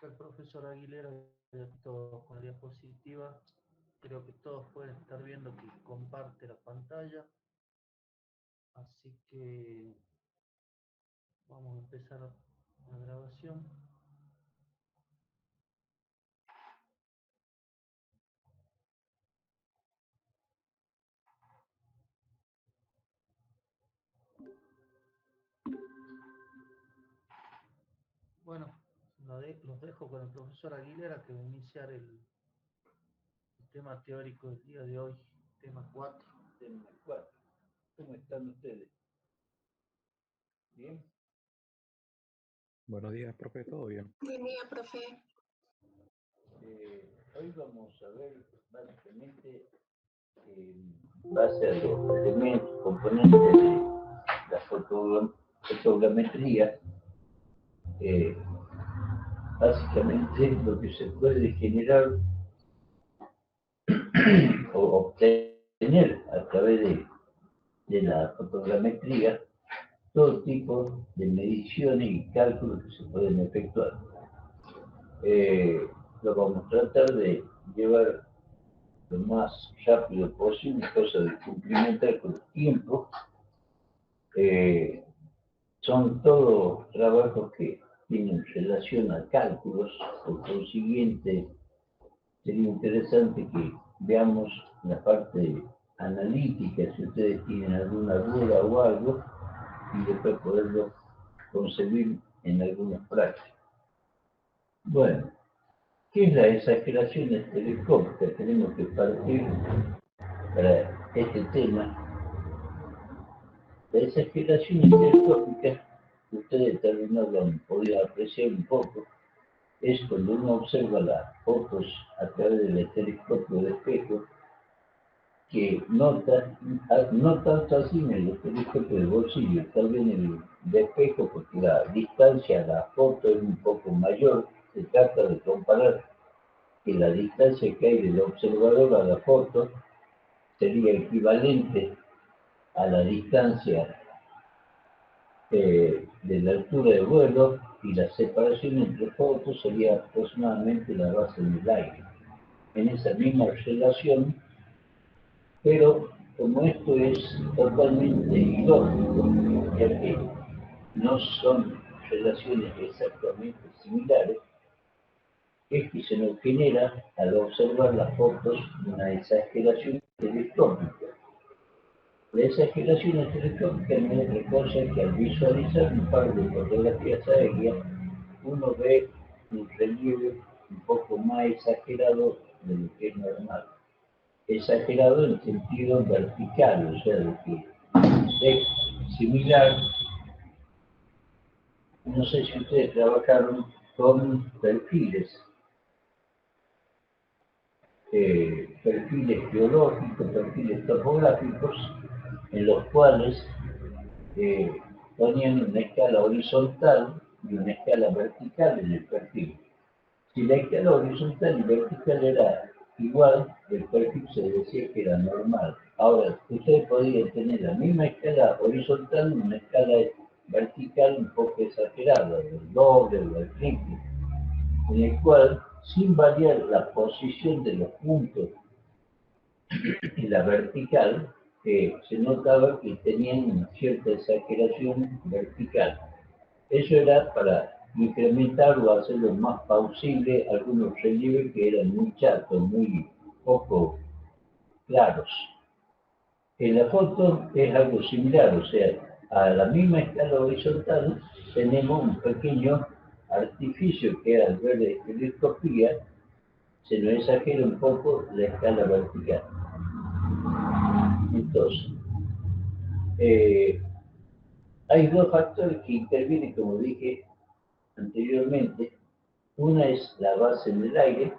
El profesor Aguilera todo con la diapositiva. Creo que todos pueden estar viendo que comparte la pantalla. Así que vamos a empezar la grabación. Bueno, los dejo con el profesor Aguilera que va a iniciar el tema teórico del día de hoy, tema 4. Tema 4. ¿Cómo están ustedes? ¿Bien? Buenos días, profe, ¿todo bien? Buen día, profe. Hoy vamos a ver básicamente en base a los elementos, componentes de la fotogrametría, básicamente lo que se puede generar o obtener a través de la fotogrametría, todo tipo de mediciones y cálculos que se pueden efectuar. Lo vamos a tratar de llevar lo más rápido posible, cosa de cumplimentar con los tiempos. Son todos trabajos que tienen relación a cálculos, por consiguiente sería interesante que veamos la parte analítica, si ustedes tienen alguna duda o algo, y después poderlo concebir en algunas prácticas. Bueno, ¿qué es la exageración estereoscópica? Tenemos que partir para este tema. La exageración estereoscópica, ustedes tal vez no lo han podido apreciar un poco, es cuando uno observa las fotos a través del telescopio de espejo, que nota, no tanto así en el telescopio de bolsillo, tal vez en el de espejo, porque la distancia a la foto es un poco mayor. Se trata de comparar que la distancia que hay del observador a la foto sería equivalente a la distancia de la altura de vuelo, y la separación entre fotos sería aproximadamente la base del aire. En esa misma relación, pero como esto es totalmente ilógico, ya que no son relaciones exactamente similares, es que se nos genera al observar las fotos una exageración telescópica. La exageración estereoscópica no es otra cosa que al visualizar un par de fotografías aéreas, uno ve un relieve un poco más exagerado de lo que es normal. Exagerado en sentido vertical, o sea, de que es similar. No sé si ustedes trabajaron con perfiles geológicos, perfiles topográficos, en los cuales ponían una escala horizontal y una escala vertical en el perfil. Si la escala horizontal y vertical era igual, el perfil se decía que era normal. Ahora, ustedes podrían tener la misma escala horizontal y una escala vertical un poco exagerada, del doble o del triple, en el cual, sin variar la posición de los puntos en la vertical, se notaba que tenían una cierta exageración vertical. Eso era para incrementar o hacerlo más plausible algunos relieves que eran muy chatos, muy poco claros. En la foto es algo similar, o sea, a la misma escala horizontal tenemos un pequeño artificio que al ver la estereoscopía se nos exagera un poco la escala vertical. Entonces, hay dos factores que intervienen, como dije anteriormente. Una es la base en el aire,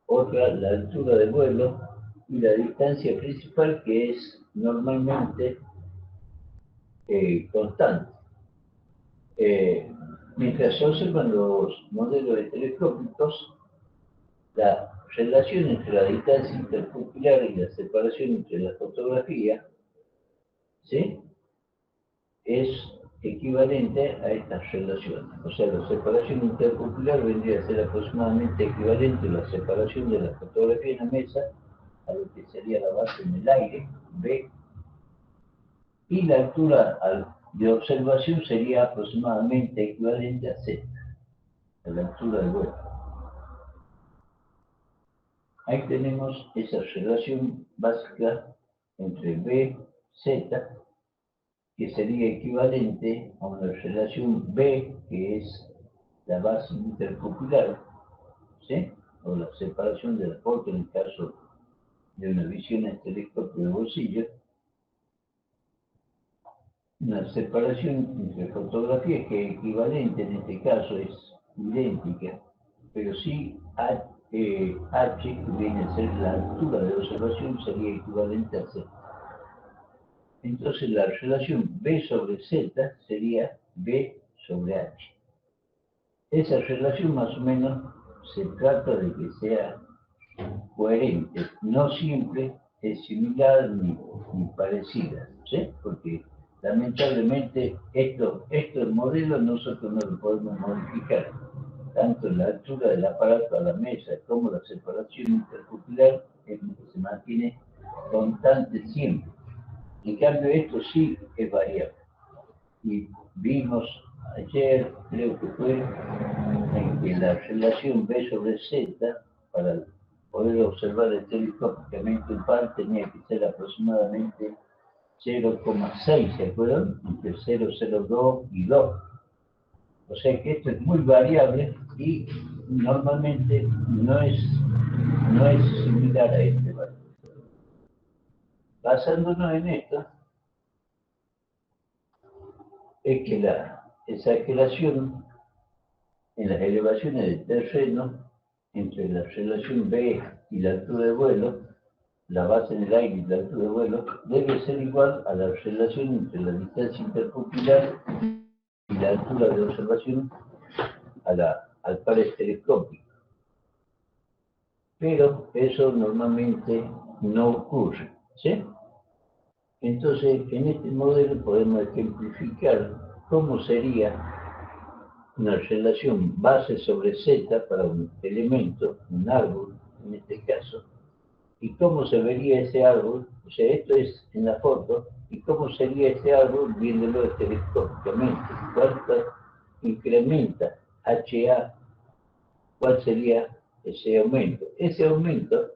otra la altura de vuelo y la distancia principal, que es normalmente constante. Mientras se observan los modelos telescópicos, la relación entre la distancia interpupilar y la separación entre la fotografía, ¿sí?, es equivalente a estas relaciones. O sea, la separación interpopular vendría a ser aproximadamente equivalente a la separación de la fotografía en la mesa a lo que sería la base en el aire, B, y la altura de observación sería aproximadamente equivalente a Z, a la altura del vuelo. Ahí tenemos esa relación básica entre B, Z, que sería equivalente a una relación B, que es la base interpopular, ¿sí? O la separación de la foto en el caso de una visión en telescopio de bolsillo. Una separación entre fotografías que es equivalente, en este caso es idéntica, pero sí H, que viene a ser la altura de observación, sería equivalente a Z. Entonces la relación B sobre Z sería B sobre H. Esa relación más o menos se trata de que sea coherente, no siempre es similar ni parecida, ¿sí? Porque lamentablemente estos modelos nosotros no los podemos modificar, tanto la altura del aparato a la mesa como la separación interpopular se mantiene constante siempre. En cambio esto sí es variable. Y vimos ayer, creo que fue, en que la relación B sobre Z, para poder observar telescópicamente un par, tenía que ser aproximadamente 0,6, ¿se acuerdan? Entre 0,02 y 2. O sea que esto es muy variable y normalmente no es similar a este valor. Basándonos en esto, es que la exageración en las elevaciones del terreno entre la relación B y la altura de vuelo, la base en el aire y la altura de vuelo, debe ser igual a la relación entre la distancia interpopular y la altura de observación al par telescópico. Pero eso normalmente no ocurre, ¿sí? Entonces, en este modelo podemos ejemplificar cómo sería una relación base sobre Z para un elemento, un árbol en este caso, y cómo se vería ese árbol, o sea, esto es en la foto, y cómo sería ese árbol viéndolo telescópicamente, cuánto incrementa HA, cuál sería ese aumento. Ese aumento,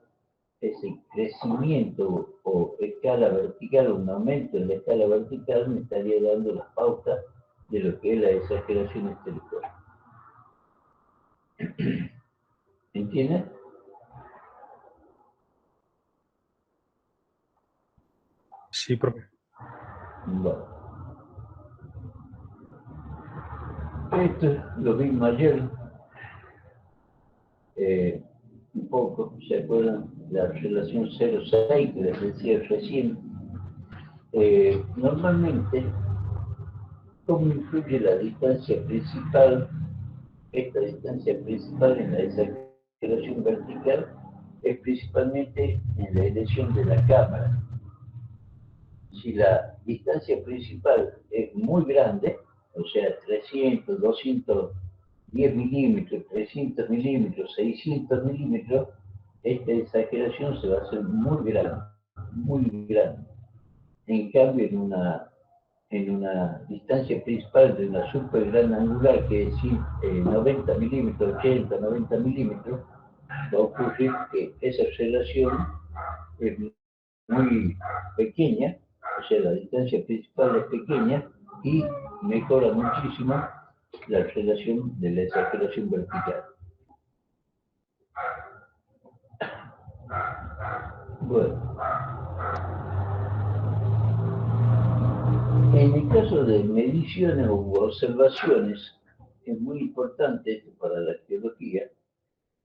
ese crecimiento o escala vertical, un aumento en la escala vertical, me estaría dando las pautas de lo que es la exageración telescópica. ¿Entiendes? Sí, profe. Bueno. Esto lo vimos ayer, un poco, ¿se acuerdan? La relación 0,6 que les decía recién. Normalmente, ¿cómo influye la distancia principal, esta distancia principal en la exageración vertical? Es principalmente en la elección de la cámara. Si la distancia principal es muy grande, o sea, 300, 210 milímetros, 300 milímetros, 600 milímetros, esta exageración se va a hacer muy grande, muy grande. En cambio, en una distancia principal de una super gran angular, que es 90 milímetros, 80, 90 milímetros, va a ocurrir que esa relación es muy pequeña, o sea, la distancia principal es pequeña y mejora muchísimo la relación de la exageración vertical. Bueno, en el caso de mediciones u observaciones, es muy importante esto para la arqueología,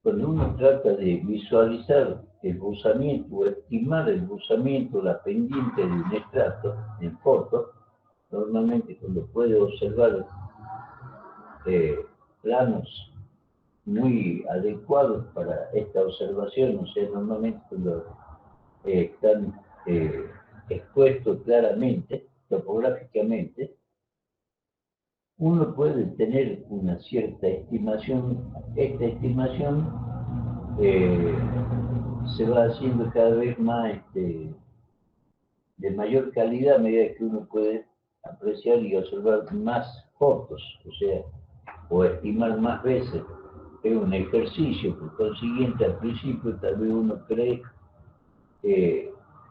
cuando uno trata de visualizar el buzamiento o estimar el buzamiento, la pendiente de un estrato en foto, normalmente cuando puede observar planos muy adecuados para esta observación, o sea, normalmente cuando están expuestos claramente, topográficamente, uno puede tener una cierta estimación. Esta estimación se va haciendo cada vez más de mayor calidad a medida que uno puede apreciar y observar más fotos, o sea, o estimar más veces. Es un ejercicio, por consiguiente, al principio tal vez uno cree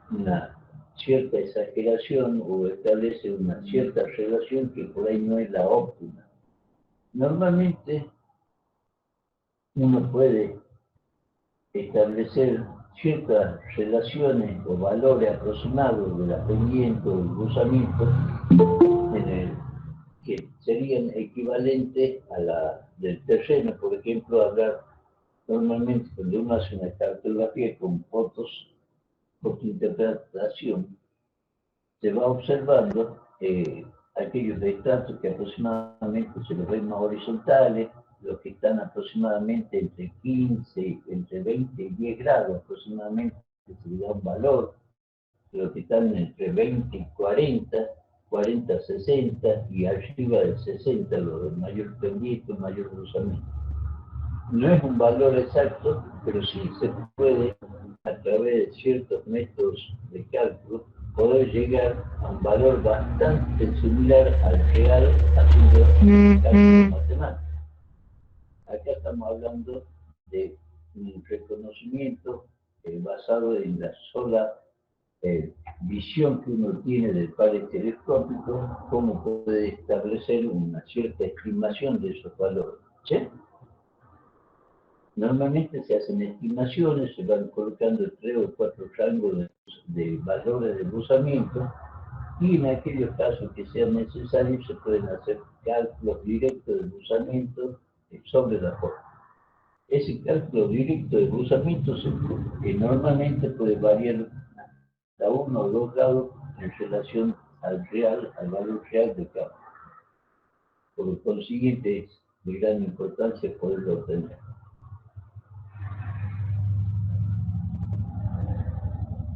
una cierta exageración o establece una cierta relación que por ahí no es la óptima. Normalmente uno puede establecer ciertas relaciones o valores aproximados de la pendiente o del cruzamiento que serían equivalentes a la del terreno. Por ejemplo, hablar normalmente cuando uno hace una cartografía con fotointerpretación, se va observando aquellos estratos que aproximadamente se los ven más horizontales, los que están aproximadamente entre 15, entre 20 y 10 grados aproximadamente, que se le da un valor, los que están entre 20 y 40, 40 a 60 y arriba de 60, los de mayor pendiente, mayor cruzamiento. No es un valor exacto, pero sí se puede, a través de ciertos métodos de cálculo, poder llegar a un valor bastante similar al real haciendo cálculo matemático. Acá estamos hablando de un reconocimiento basado en la sola visión que uno tiene del par telescópico, cómo puede establecer una cierta estimación de esos valores. ¿Sí? Normalmente se hacen estimaciones, se van colocando 3 o 4 rangos de valores de cruzamiento, y en aquellos casos que sean necesarios se pueden hacer cálculos directos de cruzamiento sobre la forma. Ese cálculo directo de cruzamiento normalmente puede variar a 1 o 2 grados en relación al valor real de cálculo. Por lo consiguiente, es de gran importancia poderlo obtener.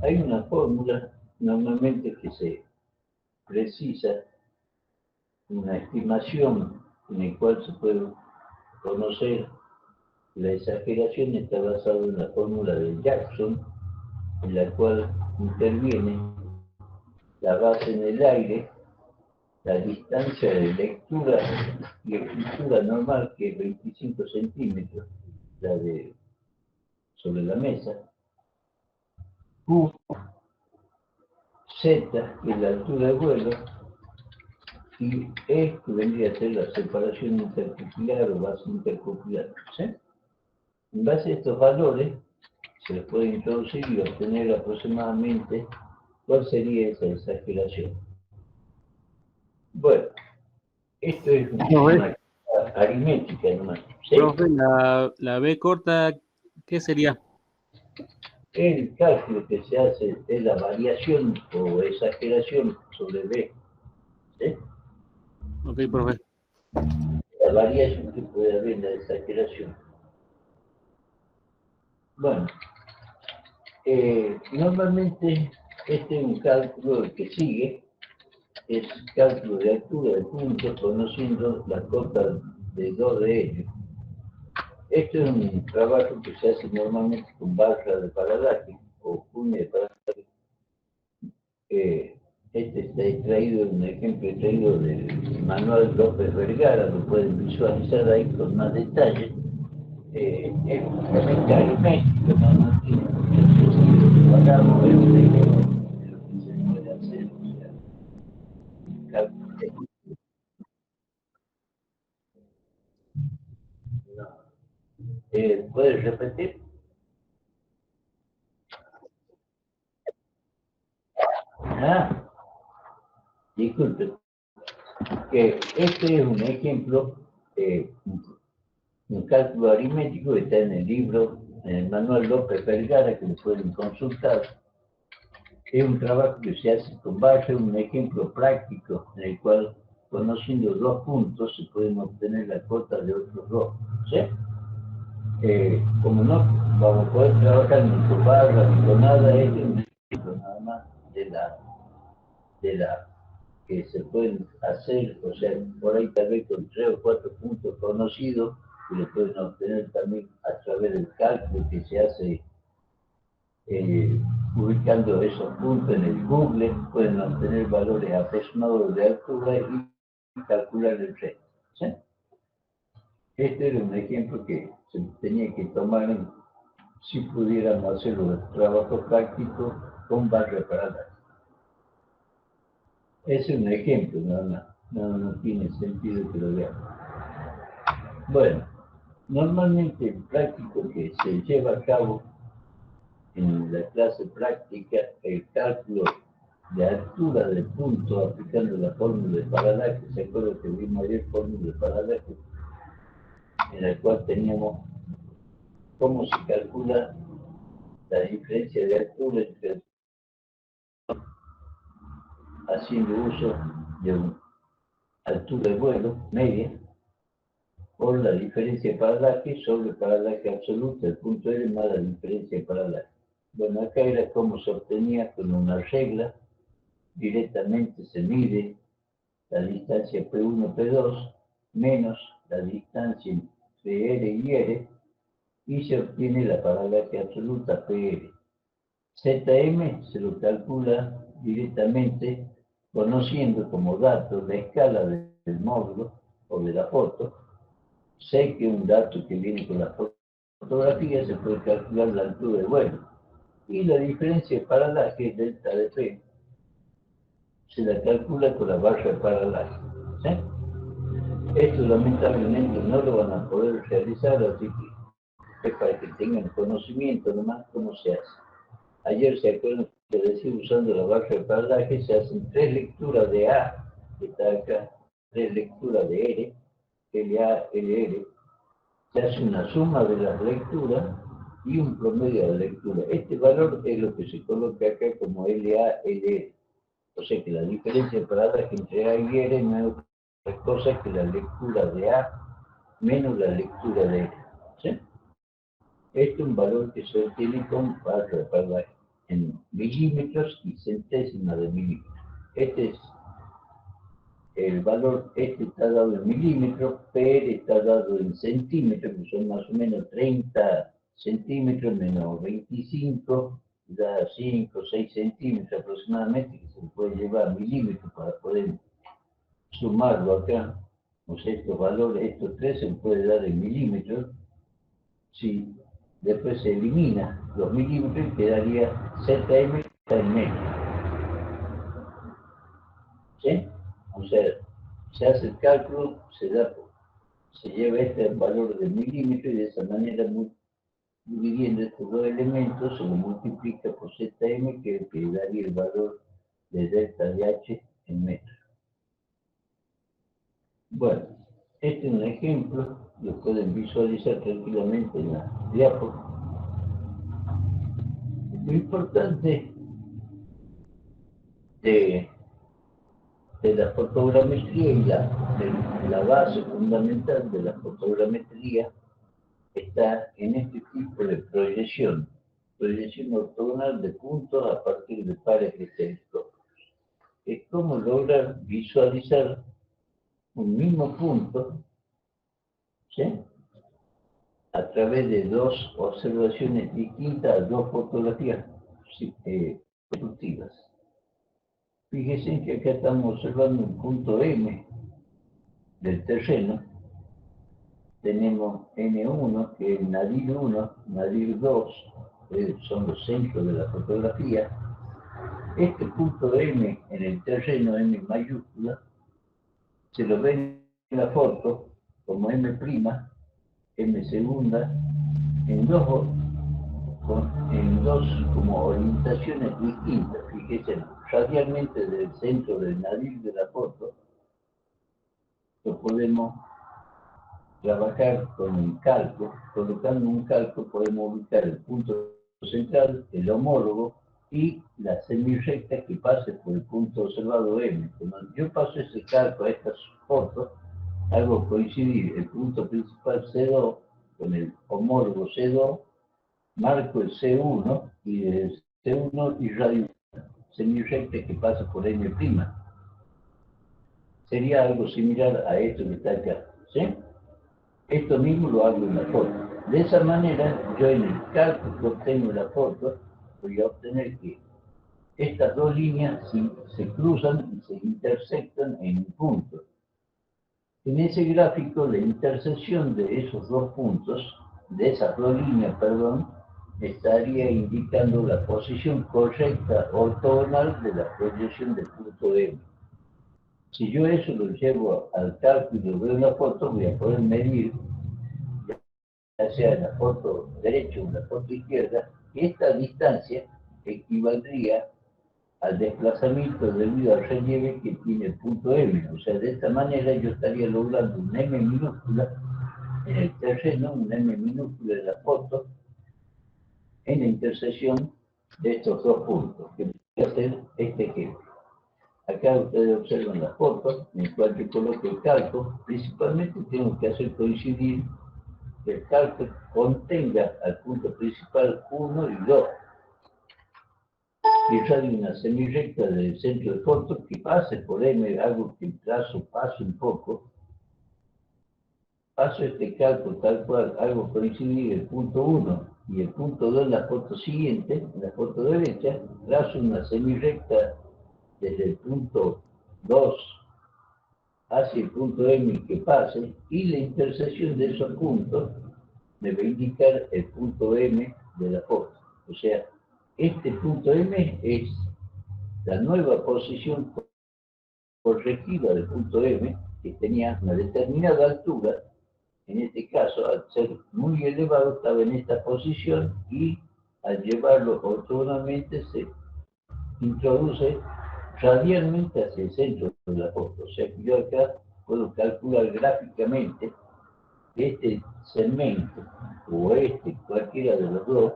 Hay una fórmula normalmente que se precisa, una estimación en la cual se puede conocer. La exageración está basada en la fórmula de Jackson, en la cual interviene la base en el aire, la distancia de lectura y escritura normal, que es 25 centímetros, la de sobre la mesa, Q, Z, que es la altura de vuelo, y E, que vendría a ser la separación interpupilar o base interpupilar. ¿Sí? En base a estos valores, se les puede introducir y obtener aproximadamente cuál sería esa exageración. Bueno, esto es una aritmética nomás. ¿Sí? Profe, la B corta, ¿qué sería? El cálculo que se hace es la variación o exageración sobre B. ¿Sí? Ok, profe. La variación que puede haber en la exageración. Bueno, normalmente este es un cálculo el que sigue, es cálculo de altura de puntos conociendo la cota de 2 de ellos. Esto es un trabajo que se hace normalmente con barra de paralaje o cuña de paralaje. Este está extraído, un ejemplo extraído del Manuel López Vergara, lo pueden visualizar ahí con más detalle. Es justamente aritmético, no tiene mucho sentido. Hagamos un ejemplo de lo que se puede hacer, o sea, cálculo. No. ¿Puedes repetir? Ah, disculpe. Este es un ejemplo, un cálculo aritmético que está en el libro, en el Manuel López Vergara, que lo pueden consultar. Es un trabajo que se hace con base en un ejemplo práctico, en el cual, conociendo 2 puntos, se pueden obtener la cota de otros 2. ¿Sí? Como no vamos a poder trabajar ni con barra ni con nada, es un ejemplo nada más de la que se pueden hacer, o sea, por ahí tal vez con 3 o 4 puntos conocidos, que lo pueden obtener también a través del cálculo que se hace ubicando esos puntos en el Google, pueden obtener valores aproximados de altura y calcular el resto. ¿Sí? Este era un ejemplo que se tenía que tomar si pudiéramos hacer los trabajos prácticos con barra paralela. Ese es un ejemplo, no tiene sentido que lo veamos. Bueno, normalmente el práctico que se lleva a cabo en la clase práctica, el cálculo de altura del punto aplicando la fórmula de paralaje. ¿Se acuerdan que vimos ayer fórmula de paralaje? En la cual teníamos cómo se calcula la diferencia de altura entre haciendo uso de una altura de vuelo media por la diferencia de paralaje sobre el paralaje absoluto, el punto L más la diferencia de paralaje. Bueno, acá era cómo se obtenía con una regla, directamente se mide la distancia P1, P2, menos la distancia entre R y R, y se obtiene la paralaje absoluta PR. ZM se lo calcula directamente conociendo como dato la escala del módulo o de la foto. Sé que un dato que viene con la fotografía se puede calcular la altura de vuelo. Y la diferencia de paralaje, delta de P, se la calcula con la barra de paralaje. ¿Sí? Esto lamentablemente no lo van a poder realizar, así que es para que tengan conocimiento nomás cómo se hace. Ayer se acuerdan que decía usando la barra de paralaje se hacen 3 lecturas de A, que está acá, 3 lecturas de R, LA, LR. Se hace una suma de las lecturas y un promedio de lectura. Este valor es lo que se coloca acá como LA, LR. O sea que la diferencia de paralaje entre A y R no es otra cosa que la lectura de A menos la lectura de R. ¿Sí? Este es un valor que se obtiene con barra de paralaje en milímetros y centésimas de milímetros. Este es el valor, este está dado en milímetros, PR está dado en centímetros, que son más o menos 30 centímetros menos 25, da 5 o 6 centímetros aproximadamente, que se puede llevar a milímetros para poder sumarlo acá. O sea, estos valores, estos 3 se puede dar en milímetros. Si después se elimina los milímetros, quedaría ZM en medio. ¿Sí? O sea, se hace el cálculo, se lleva este valor de milímetro y de esa manera, dividiendo estos dos elementos, se lo multiplica por ZM, que daría el valor de delta de H en metros. Bueno, este es un ejemplo, lo pueden visualizar tranquilamente en la diapositiva. Lo importante de la fotogrametría y la base fundamental de la fotogrametría está en este tipo de proyección ortogonal de puntos a partir de pares de telescopios. Es como lograr visualizar un mismo punto, ¿sí?, a través de 2 observaciones distintas, 2 fotografías consecutivas. Fíjense que acá estamos observando un punto M del terreno. Tenemos N1, que es Nadir 1, Nadir 2, son los centros de la fotografía. Este punto M en el terreno, M mayúscula, se lo ve en la foto como M', M segunda, en dos como orientaciones distintas. Fíjense, radialmente del centro del nadir de la foto, lo podemos trabajar con un calco. Colocando un calco podemos ubicar el punto central, el homólogo y la semirrecta que pase por el punto observado M. Cuando yo paso ese calco a estas fotos, hago coincidir el punto principal C2 con el homólogo C2, marco el C1 y el C1 y radio semirrecta que pasa por M'. Sería algo similar a esto que está acá, ¿sí? Esto mismo lo hago en la foto. De esa manera, yo en el cálculo que obtengo la foto, voy a obtener que estas dos líneas se cruzan y se intersectan en un punto. En ese gráfico, la intersección de esos dos puntos, de esas dos líneas, perdón, estaría indicando la posición correcta ortogonal de la proyección del punto M. Si yo eso lo llevo al cálculo de una foto, voy a poder medir, ya sea en la foto derecha o en la foto izquierda, que esta distancia equivaldría al desplazamiento debido al relieve que tiene el punto M. O sea, de esta manera yo estaría logrando un M minúscula en el terreno, un M minúscula en la foto, en la intersección de estos dos puntos, que voy a hacer este ejemplo. Acá ustedes observan la foto, en la cual yo coloco el calco. Principalmente tengo que hacer coincidir que el calco contenga al punto principal 1 y 2. Y radio una semirrecta del centro de foto que pase por M, hago que el trazo pase un poco. Paso este calco tal cual, hago coincidir el punto 1 y el punto 2 en la foto siguiente, en la foto derecha, trazo una semirrecta desde el punto 2 hacia el punto M que pase, y la intersección de esos puntos me va a indicar el punto M de la foto. O sea, este punto M es la nueva posición correctiva del punto M, que tenía una determinada altura. En este caso, al ser muy elevado, estaba en esta posición, y al llevarlo ortogonalmente se introduce radialmente hacia el centro de la foto. O sea que yo acá puedo calcular gráficamente que este segmento, o cualquiera de los dos,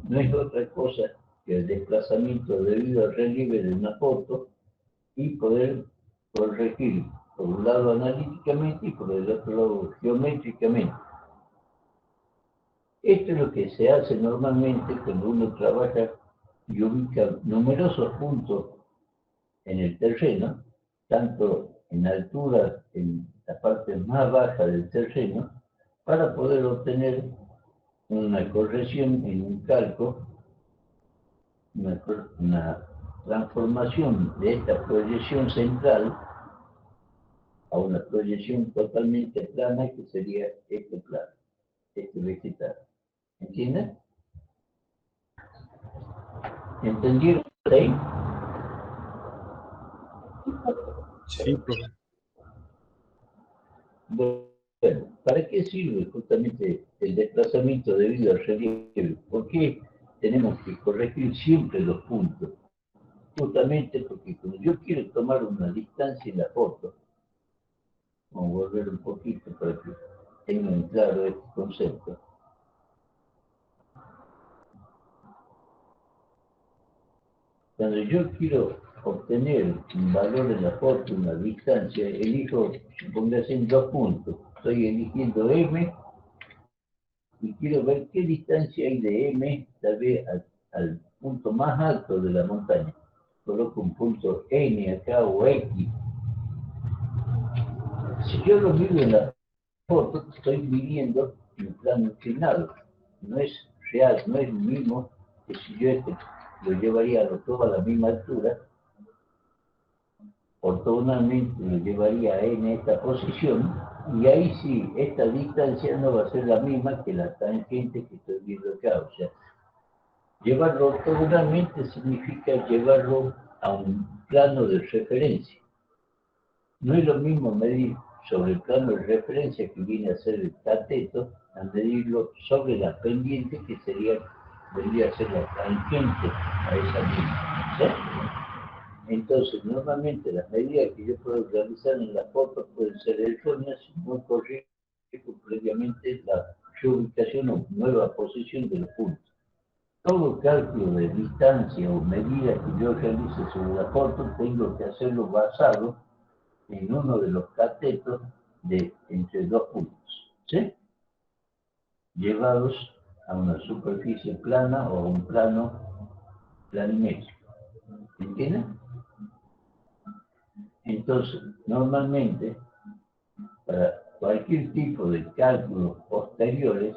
no es otra cosa que el desplazamiento debido al relieve de una foto, y poder corregir por un lado analíticamente y por el otro lado geométricamente. Esto es lo que se hace normalmente cuando uno trabaja y ubica numerosos puntos en el terreno, tanto en altura, en la parte más baja del terreno, para poder obtener una corrección en un calco, una transformación de esta proyección central a una proyección totalmente plana, que sería este plano, este vegetal. ¿Entienden? ¿Entendieron ahí? Sí, profe. Bueno, ¿para qué sirve justamente el desplazamiento debido al relieve? ¿Por qué tenemos que corregir siempre los puntos? Justamente porque cuando yo quiero tomar una distancia en la foto, vamos a volver un poquito para que tengan claro este concepto. Cuando yo quiero obtener un valor en la foto, una distancia, elijo, supóngase, en dos puntos. Estoy eligiendo M y quiero ver qué distancia hay de M, tal vez al punto más alto de la montaña. Coloco un punto N acá o X. Si yo lo mido en la foto, estoy midiendo en plano inclinado. No es real, no es el mismo que si yo lo llevaría a todo a la misma altura. Ortogonalmente lo llevaría en esta posición, y ahí sí, esta distancia no va a ser la misma que la tangente que estoy viendo acá. O sea, llevarlo ortogonalmente significa llevarlo a un plano de referencia. No es lo mismo medir sobre el plano de referencia, que viene a ser el cateto, a medirlo sobre la pendiente, que vendría a ser la tangente a esa misma. ¿Sí? Entonces, normalmente las medidas que yo puedo realizar en la foto pueden ser erróneas si no corrijo previamente la reubicación o nueva posición de los puntos. Todo cálculo de distancia o medida que yo realice sobre la foto, tengo que hacerlo basado en uno de los catetos de entre dos puntos, ¿sí? Llevados a una superficie plana o a un plano planimétrico. ¿Entienden? Entonces, normalmente, para cualquier tipo de cálculos posteriores,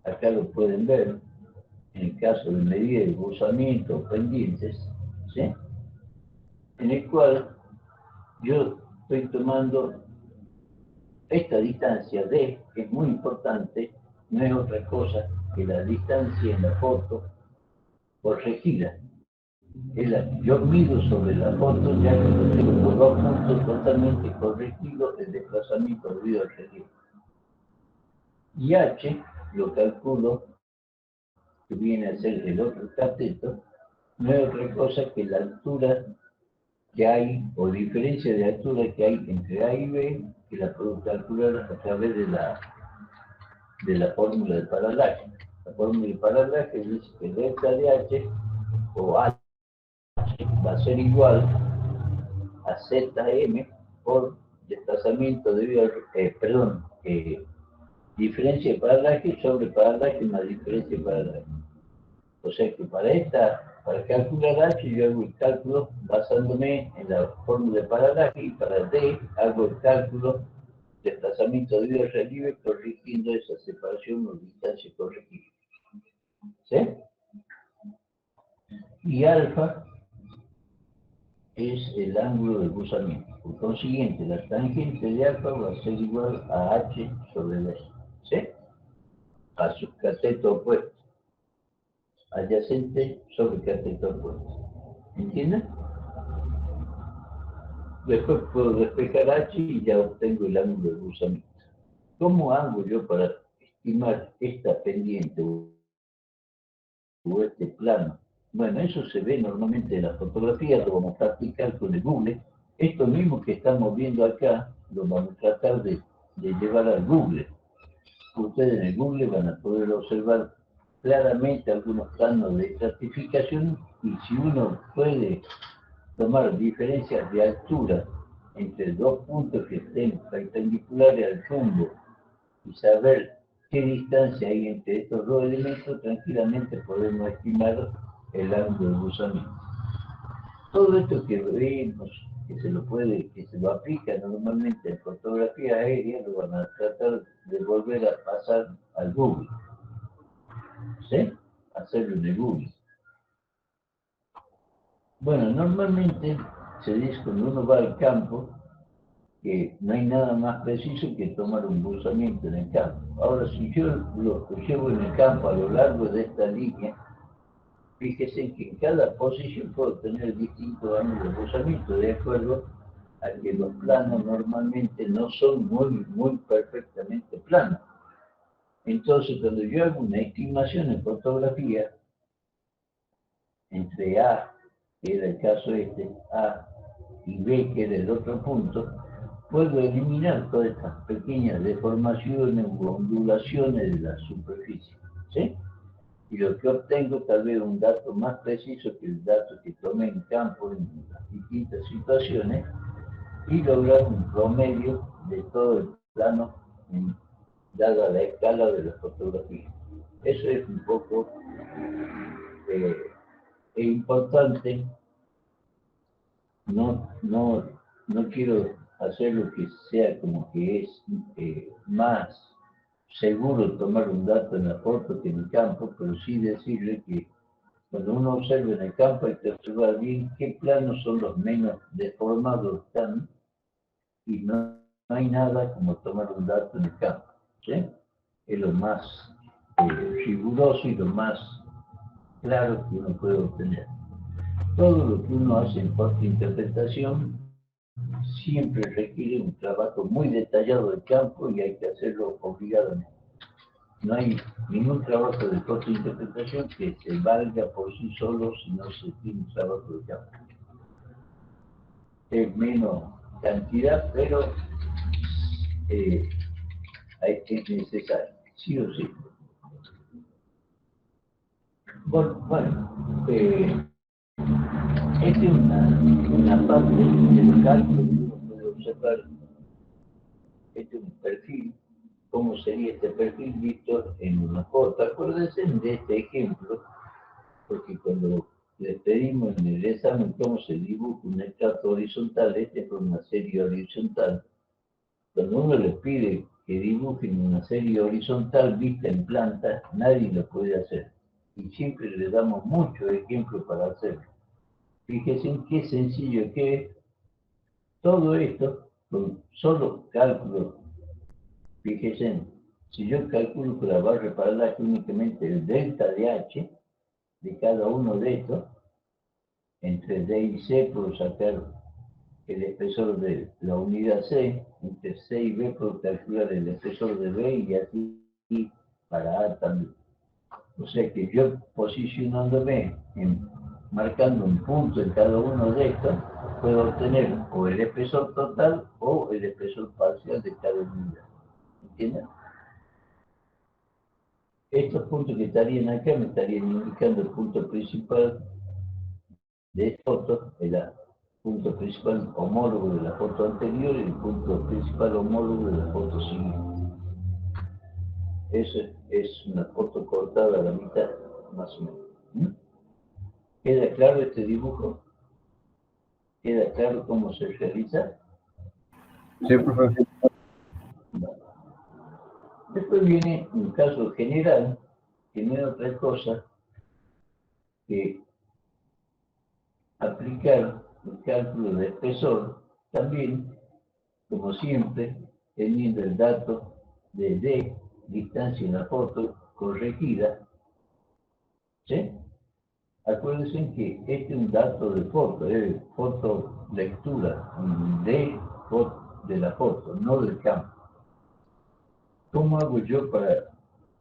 acá lo pueden ver, en el caso de medida de desglosamiento o pendientes, ¿sí? En el cual yo estoy tomando esta distancia D, que es muy importante, no es otra cosa que la distancia en la foto corregida. Yo mido sobre la foto ya que lo tengo por dos puntos totalmente corregido el desplazamiento debido al relieve. Y H lo calculo, que viene a ser el otro cateto, no es otra cosa que la altura que hay, o diferencia de altura que hay entre A y B, que la puedo calcular a través de la fórmula de paralaje. La fórmula de paralaje dice que delta de H, o H, va a ser igual a ZM por desplazamiento debido a, diferencia de paralaje sobre paralaje más diferencia de paralaje. O sea que para calcular H yo hago el cálculo basándome en la fórmula de paralaje y para D hago el cálculo de desplazamiento debido al relieve corrigiendo esa separación o distancia corregida. ¿Sí? Y alfa es el ángulo de cruzamiento. Por consiguiente, la tangente de alfa va a ser igual a H sobre D. ¿Sí? A su cateto opuesto. Adyacente sobre cateto opuesto. ¿Entienden? Después puedo despejar H y ya obtengo el ángulo de cruzamiento. ¿Cómo hago yo para estimar esta pendiente o este plano? Bueno, eso se ve normalmente en la fotografía, lo vamos a practicar con el Google. Esto mismo que estamos viendo acá, lo vamos a tratar de llevar al Google. Ustedes en el Google van a poder observar claramente algunos planos de estratificación y si uno puede tomar diferencias de altura entre dos puntos que estén perpendiculares al rumbo y saber qué distancia hay entre estos dos elementos, tranquilamente podemos estimar el ángulo de cruzamiento. Todo esto que vemos, que se lo aplica normalmente en fotografía aérea, lo van a tratar de volver a pasar al Google. ¿Sí? Hacerlo en el Google. Bueno, normalmente se dice cuando uno va al campo que no hay nada más preciso que tomar un cruzamiento en el campo. Ahora, si yo lo llevo en el campo a lo largo de esta línea, fíjese que en cada posición puedo tener distintos ángulos de cruzamiento, de acuerdo a que los planos normalmente no son muy perfectamente planos. Entonces, cuando yo hago una estimación en fotografía, entre A, que era el caso este, A, y B, que era el otro punto, puedo eliminar todas estas pequeñas deformaciones u ondulaciones de la superficie. ¿Sí? Y lo que obtengo tal vez un dato más preciso que el dato que tomé en campo en las distintas situaciones y lograr un promedio de todo el plano dada la escala de la fotografía. Eso es un poco importante. No quiero hacer lo que sea como que es más seguro tomar un dato en la foto que en el campo, pero sí decirle que cuando uno observa en el campo hay que observar bien qué planos son los menos deformados están y no hay nada como tomar un dato en el campo. ¿Sí? Es lo más riguroso y lo más claro que uno puede obtener. Todo lo que uno hace en fotointerpretación siempre requiere un trabajo muy detallado del campo y hay que hacerlo obligadamente. No hay ningún trabajo de fotointerpretación que se valga por sí solo si no se tiene un trabajo de campo. Es menos cantidad, pero es necesario, sí o sí. Bueno, esta es una parte del cálculo que uno puede observar. Este es un perfil. ¿Cómo sería este perfil visto en una foto? Acuérdense de este ejemplo, porque cuando les pedimos en el examen cómo se dibuja un estrato horizontal, este fue una serie horizontal. Cuando uno les pide que dibujen una serie horizontal vista en planta, nadie lo puede hacer. Y siempre les damos muchos ejemplos para hacerlo. Fíjense en qué sencillo que es. Todo esto con solo cálculo. Fíjense, si yo calculo que la barra de paralaje únicamente el delta de H de cada uno de estos, entre D y C puedo sacar el espesor de la unidad C, entre C y B puedo calcular el espesor de B y así para A también. O sea que yo posicionándome, marcando un punto en cada uno de estos, puedo obtener o el espesor total o el espesor parcial de cada unidad. ¿Entienden? Estos puntos que estarían acá me estarían indicando el punto principal de esta foto, el punto principal homólogo de la foto anterior y el punto principal homólogo de la foto siguiente. Eso es una foto cortada a la mitad, más o menos. ¿Queda claro este dibujo? ¿Queda claro cómo se realiza? Sí, profe. Después viene un caso general, que no es otra cosa que aplicar el cálculo de espesor, también, como siempre, teniendo el dato de D, distancia en la foto corregida, ¿sí? Acuérdense que este es un dato de foto, es foto lectura de la foto, no del campo. ¿Cómo hago yo para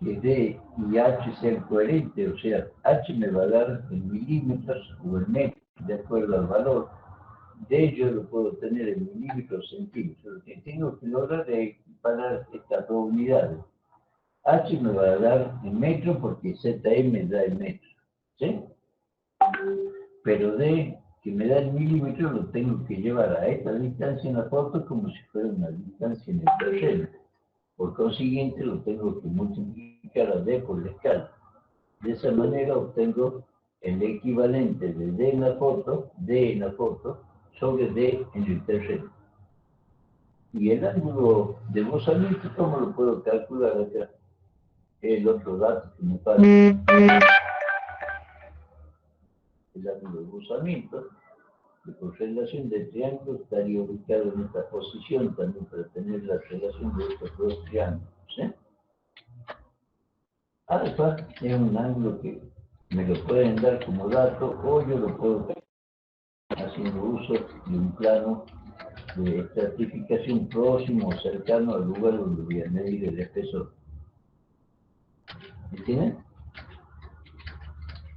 que D y H sean coherentes? O sea, H me va a dar en milímetros o en metros, de acuerdo al valor. D yo lo puedo tener en milímetros o centímetros. Lo que tengo que lograr es equiparar estas dos unidades. H me va a dar en metros porque ZM da en metros, ¿sí? Pero D, que me da en milímetros, lo tengo que llevar a esta distancia en la foto como si fuera una distancia en el terreno. Por consiguiente, lo tengo que multiplicar a D por la escala. De esa manera obtengo el equivalente de D en la foto, sobre D en el terreno. Y el ángulo de bosamiento, ¿cómo lo puedo calcular acá? El otro dato que me falta. El ángulo de bosamiento, de correlación de triángulos, estaría ubicado en esta posición también para tener la relación de estos dos triángulos. ¿Sí? Alfa es un ángulo que me lo pueden dar como dato o yo lo puedo haciendo uso de un plano de estratificación próximo o cercano al lugar donde voy a medir el espesor. ¿Entienden?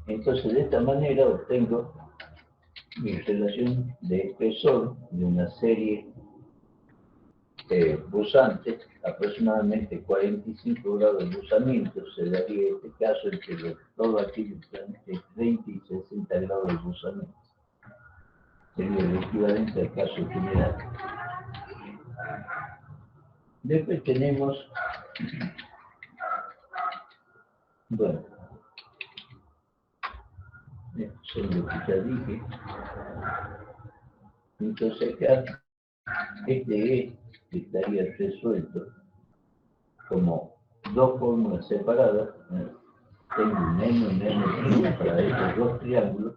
Entonces de esta manera obtengo mi relación de espesor de una serie bosante, aproximadamente 45 grados de bosamiento, se daría este caso entre todo aquello que entre 30 y 60 grados de bosamiento. Sería el equivalente al caso general. Después tenemos, bueno, eso es lo que ya dije. Entonces acá, este E estaría resuelto como dos fórmulas separadas. Tengo un N y un N' para estos dos triángulos,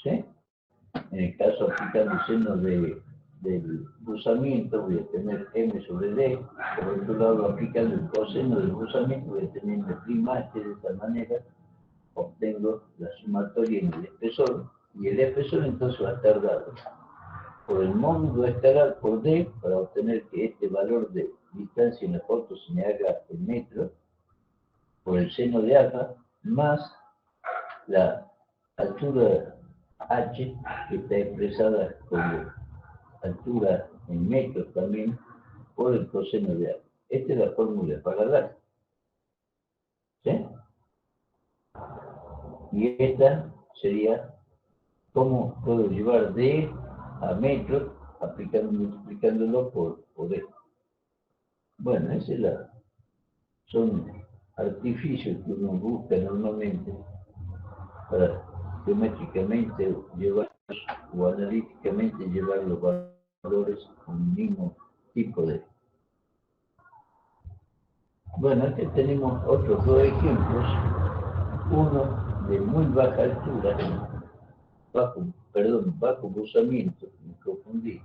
¿sí? En el caso aplicando el seno del bosamiento voy a tener M sobre D, por otro lado aplicando el coseno del bosamiento voy a tener M', de esta manera obtengo la sumatoria en el espesor, y el espesor entonces va a estar dado por el módulo escalar por D, para obtener que este valor de distancia en la foto se me haga en metros, por el seno de alfa, más la altura H, que está expresada como altura en metros también, por el coseno de alfa. Esta es la fórmula para dar. ¿Sí? Y esta sería cómo puedo llevar D a metros multiplicándolo por D. Bueno, esa es son artificios que uno busca normalmente para geométricamente o analíticamente llevar los valores con el mismo tipo de. Bueno, aquí tenemos otros dos ejemplos, uno de muy baja altura, bajo buzamiento, me confundí,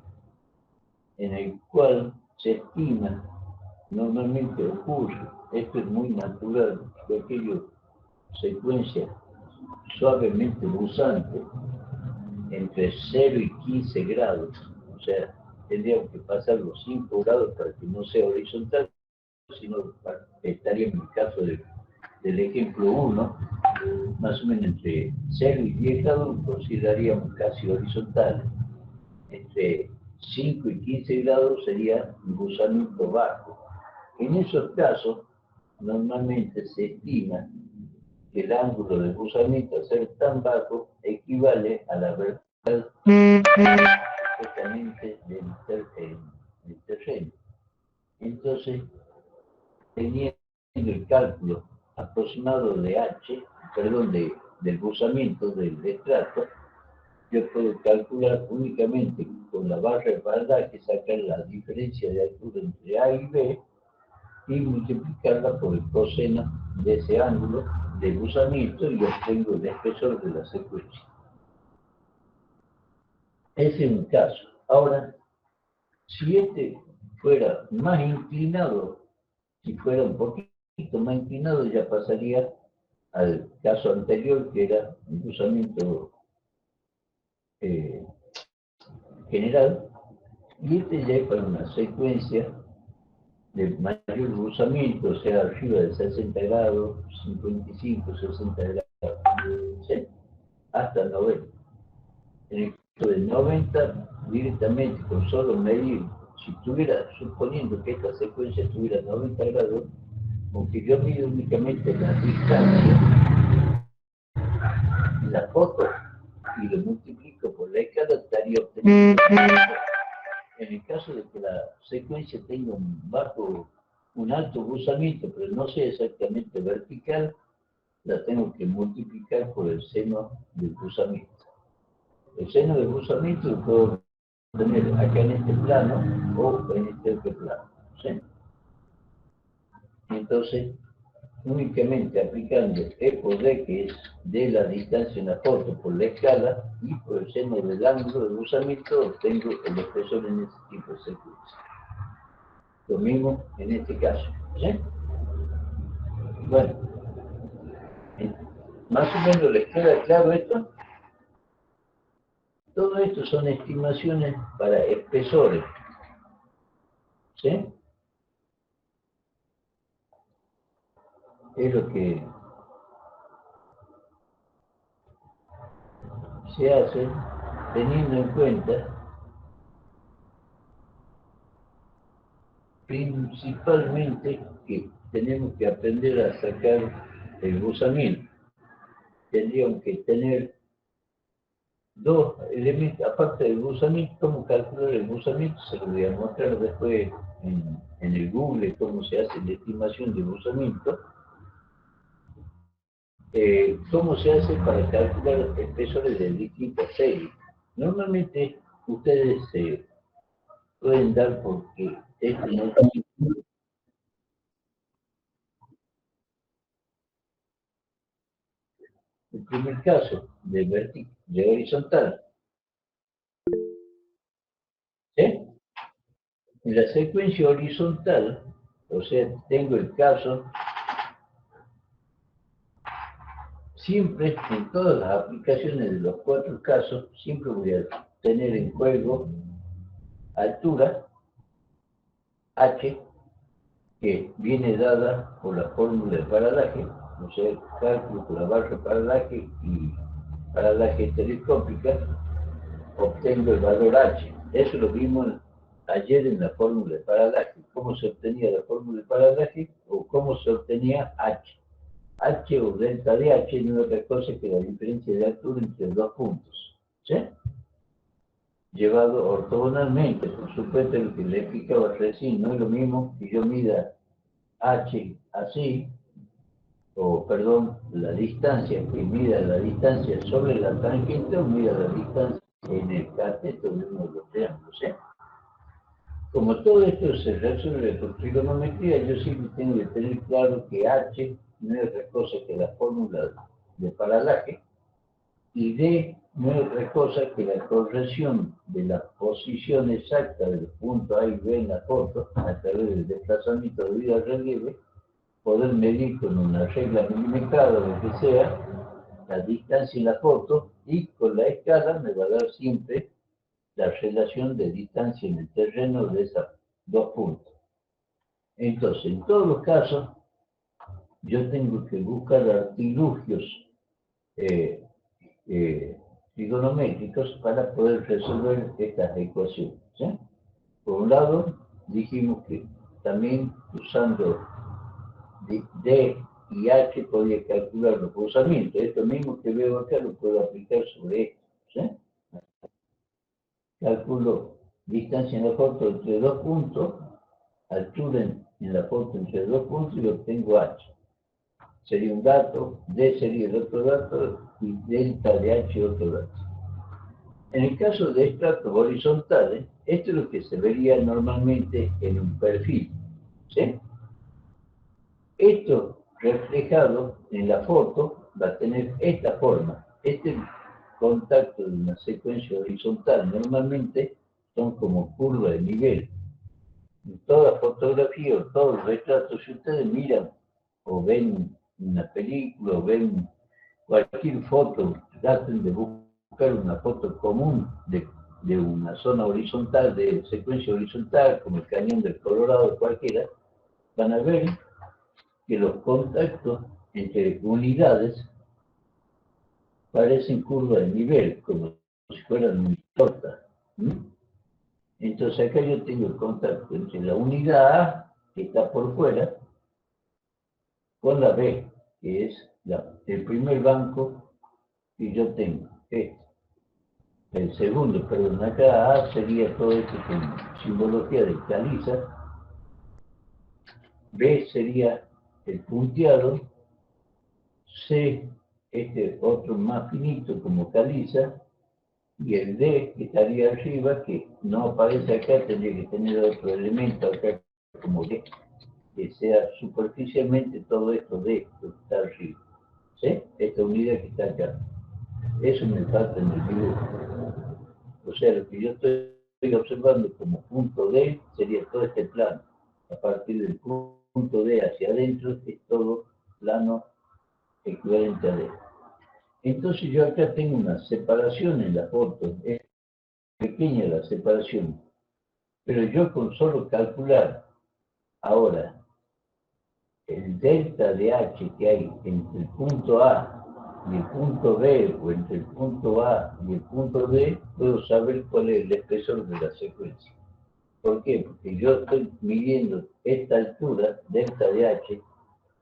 en el cual se estima, normalmente ocurre, esto es muy natural, de aquello secuencia suavemente buzante, entre 0 y 15 grados, o sea, tendríamos que pasar los 5 grados para que no sea horizontal, sino estaría en el caso del ejemplo 1, más o menos entre 0 y 10 grados consideraríamos casi horizontales. Entre 5 y 15 grados sería un buzamiento bajo. En esos casos, normalmente se estima que el ángulo de buzamiento al ser tan bajo equivale a la vertical justamente del terreno. Entonces, teniendo el cálculo aproximado de del buzamiento del estrato, yo puedo calcular únicamente con la barra de paralaje, sacar la diferencia de altura entre A y B y multiplicarla por el coseno de ese ángulo de buzamiento y obtengo el espesor de la secuencia. Ese es un caso. Ahora, si este fuera más inclinado, si fuera un poquito más inclinado, ya pasaría al caso anterior, que era un buzamiento general, y este ya es para una secuencia de mayor buzamiento, o sea, arriba de 60 grados, 55, 60 grados, ¿sí? Hasta 90. En el caso de 90, directamente con solo medir, si tuviera, suponiendo que esta secuencia tuviera 90 grados, aunque yo mido únicamente la distancia, la foto, y lo multiplico por la escala, estaría obteniendo. En el caso de que la secuencia tenga un alto buzamiento, pero no sea exactamente vertical, la tengo que multiplicar por el seno del buzamiento. El seno del buzamiento lo puedo tener acá en este plano o en este otro plano. ¿Sí? Entonces, únicamente aplicando E por D, que es de la distancia en la foto por la escala, y por el seno del ángulo de buzamiento, obtengo el espesor en este tipo de secuencia. Lo mismo en este caso. ¿Sí? Bueno, más o menos les queda claro esto. Todo esto son estimaciones para espesores. ¿Sí? Es lo que se hace teniendo en cuenta principalmente que tenemos que aprender a sacar el buzamiento. Tendríamos que tener dos elementos, aparte del buzamiento. ¿Cómo calcular el buzamiento? Se lo voy a mostrar después en el Google cómo se hace la estimación de buzamiento. ¿Cómo se hace para calcular espesores de distintas series? Normalmente ustedes se pueden dar porque este no tiene. El primer caso de horizontal. ¿Sí? En la secuencia horizontal, o sea, tengo el caso, siempre en todas las aplicaciones de los 4 casos, siempre voy a tener en juego altura, h, que viene dada por la fórmula de paralaje, o sea, cálculo por la barra de paralaje y paralaje telescópica, obtengo el valor h. Eso lo vimos ayer en la fórmula de paralaje. ¿Cómo se obtenía la fórmula de paralaje o cómo se obtenía h? H o delta de h no es otra cosa que la diferencia de altura entre dos puntos. ¿Sí? Llevado ortogonalmente, por supuesto, lo que le explicaba recién, no es lo mismo que yo mida h así, o o perdón, la distancia, que mida la distancia sobre la tangente o mida la distancia en el cateto de uno de los triángulos. Como todo esto se resuelve por trigonometría, yo siempre tengo que tener claro que H no es otra cosa que la fórmula de paralaje, y D no es otra cosa que la corrección de la posición exacta del punto A y B en la foto, a través del desplazamiento debido al relieve, poder medir con una regla milimetrada o lo que sea, la distancia en la foto, y con la escala me va a dar siempre la relación de distancia en el terreno de esos dos puntos. Entonces, en todos los casos, yo tengo que buscar artilugios trigonométricos para poder resolver estas ecuaciones. ¿Sí? Por un lado, dijimos que también usando D y H podía calcular los cruzamientos. Esto mismo que veo acá lo puedo aplicar sobre esto. ¿Sí? Calculo distancia en la foto entre dos puntos, altura en la foto entre dos puntos y obtengo H. Sería un dato, D sería el otro dato y delta de H otro dato. En el caso de estratos horizontales, esto es lo que se vería normalmente en un perfil. ¿Sí? Esto reflejado en la foto va a tener esta forma. Este contacto de una secuencia horizontal normalmente son como curva de nivel. En toda fotografía o todos los retratos, si ustedes miran o ven una película o ven cualquier foto, traten de buscar una foto común de una zona horizontal, de secuencia horizontal, como el cañón del Colorado, cualquiera, van a ver que los contactos entre unidades parecen curvas de nivel, como si fueran una torta. Entonces acá yo tengo el contacto entre la unidad A, que está por fuera, con la B, que es el primer banco que yo tengo. El segundo, perdón, acá A sería todo esto con simbología de caliza, B sería el punteado, C, este otro más finito como caliza, y el D que estaría arriba, que no aparece acá, tendría que tener otro elemento acá como D, que sea superficialmente todo esto D que está arriba. ¿Sí? Esta unidad que está acá. Eso me falta en el dibujo. O sea, lo que yo estoy observando como punto D sería todo este plano. A partir del punto D hacia adentro es todo plano equivalente a D. Entonces yo acá tengo una separación en la foto. Es pequeña la separación. Pero yo con solo calcular ahora el delta de H que hay entre el punto A y el punto B, o entre el punto A y el punto D, puedo saber cuál es el espesor de la secuencia. ¿Por qué? Porque yo estoy midiendo esta altura, delta de H,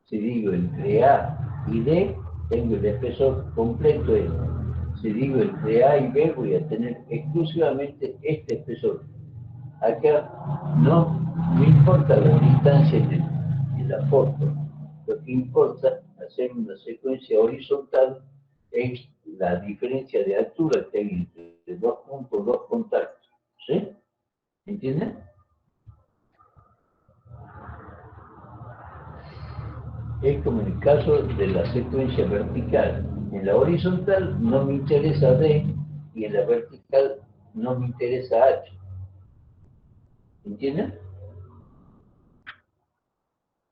si digo entre A y D, tengo el espesor completo este. Si digo entre A y B, voy a tener exclusivamente este espesor. Acá no me importa la distancia en la foto. Lo que importa hacer una secuencia horizontal es la diferencia de altura que hay entre dos puntos, dos contactos. ¿Sí? ¿Entienden? Es como en el caso de la secuencia vertical. En la horizontal no me interesa D y en la vertical no me interesa H. ¿Entienden?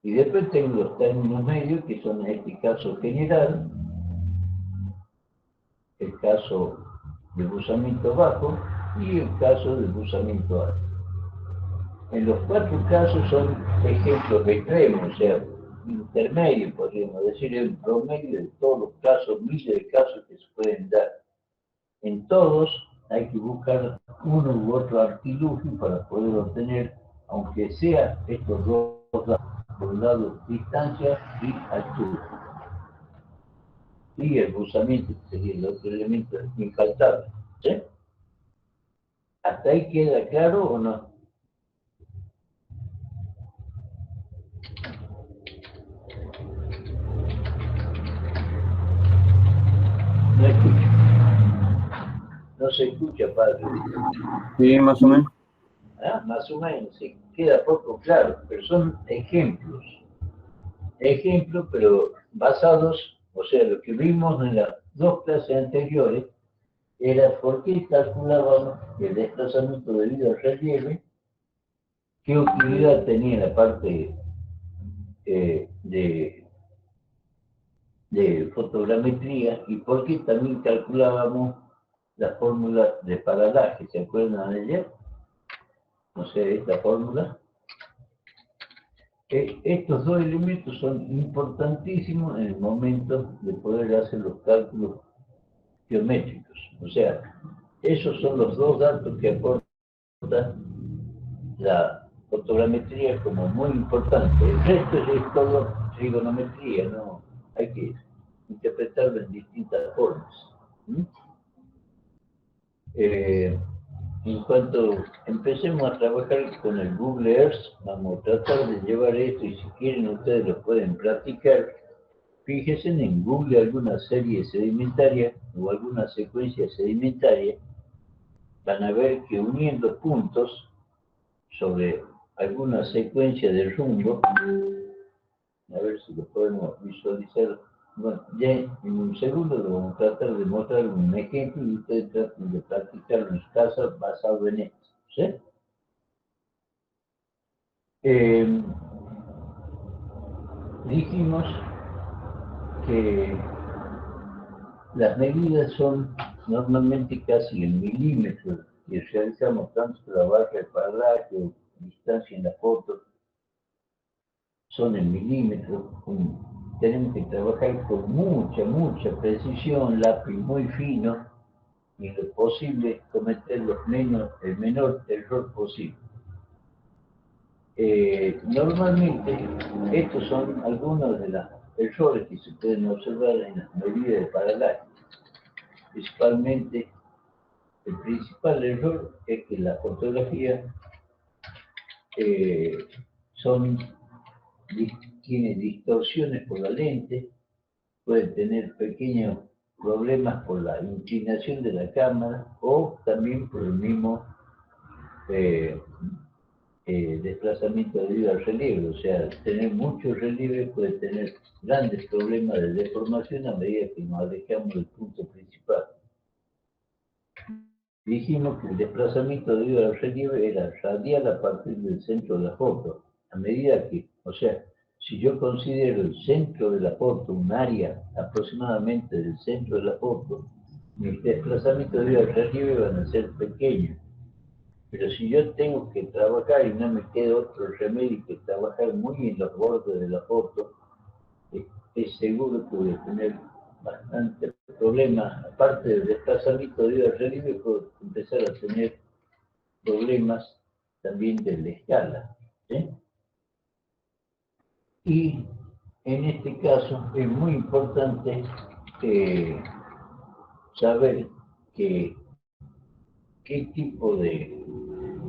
Y después tengo los términos medios, que son en este caso general, el caso de buzamiento bajo y el caso de buzamiento alto. En los cuatro casos son ejemplos extremos, o sea, intermedios, podríamos decir, el promedio de todos los casos, miles de casos que se pueden dar. En todos hay que buscar uno u otro artilugio para poder obtener, aunque sea estos dos datos, por un lado distancia y altura. Y el buzamiento sería el otro elemento infaltable. ¿Sí? ¿Hasta ahí queda claro o no? No se escucha, padre. Sí, más o menos. Ah, más o menos, se queda poco claro, pero son ejemplos. Ejemplos, pero basados, o sea, lo que vimos en las dos clases anteriores era por qué calculábamos el desplazamiento debido al relieve, qué utilidad tenía la parte de fotogrametría y por qué también calculábamos la fórmula de paralaje. ¿Se acuerdan de ella? No sé, esta fórmula. Estos dos elementos son importantísimos en el momento de poder hacer los cálculos geométricos. O sea, esos son los dos datos que aporta la fotogrametría como muy importante. El resto es todo trigonometría, ¿no? Hay que interpretarlo en distintas formas. ¿Mm? En cuanto empecemos a trabajar con el Google Earth, vamos a tratar de llevar esto y si quieren ustedes lo pueden practicar. Fíjense en Google alguna serie sedimentaria o alguna secuencia sedimentaria, van a ver que uniendo puntos sobre alguna secuencia de rumbo, a ver si lo podemos visualizar. Bueno, ya en un segundo lo vamos a tratar de mostrar un ejemplo y ustedes traten de practicarlo en su casa basado en esto. ¿Sí? Dijimos que las medidas son normalmente casi en milímetros y realizamos tanto la barra de paralaje o distancia en la foto, son en milímetros. Tenemos que trabajar con mucha precisión, lápiz muy fino y lo posible cometer el menor error posible. Normalmente estos son algunos de los errores que se pueden observar en las medidas de paralaje. Principalmente, el principal error es que la fotografía tiene distorsiones por la lente, puede tener pequeños problemas por la inclinación de la cámara o también por el mismo desplazamiento debido al relieve. O sea, tener mucho relieve puede tener grandes problemas de deformación a medida que nos alejamos del punto principal. Dijimos que el desplazamiento debido al relieve era radial a partir del centro de la foto. A medida que, o sea, si yo considero el centro de la foto un área aproximadamente del centro de la foto, mis desplazamientos debido al relieve van a ser pequeños. Pero si yo tengo que trabajar y no me queda otro remedio que trabajar muy en los bordes de la foto, es seguro que voy a tener bastante problemas. Aparte del desplazamiento debido al relieve, puedo empezar a tener problemas también de la escala. ¿Sí? Y en este caso es muy importante saber qué tipo de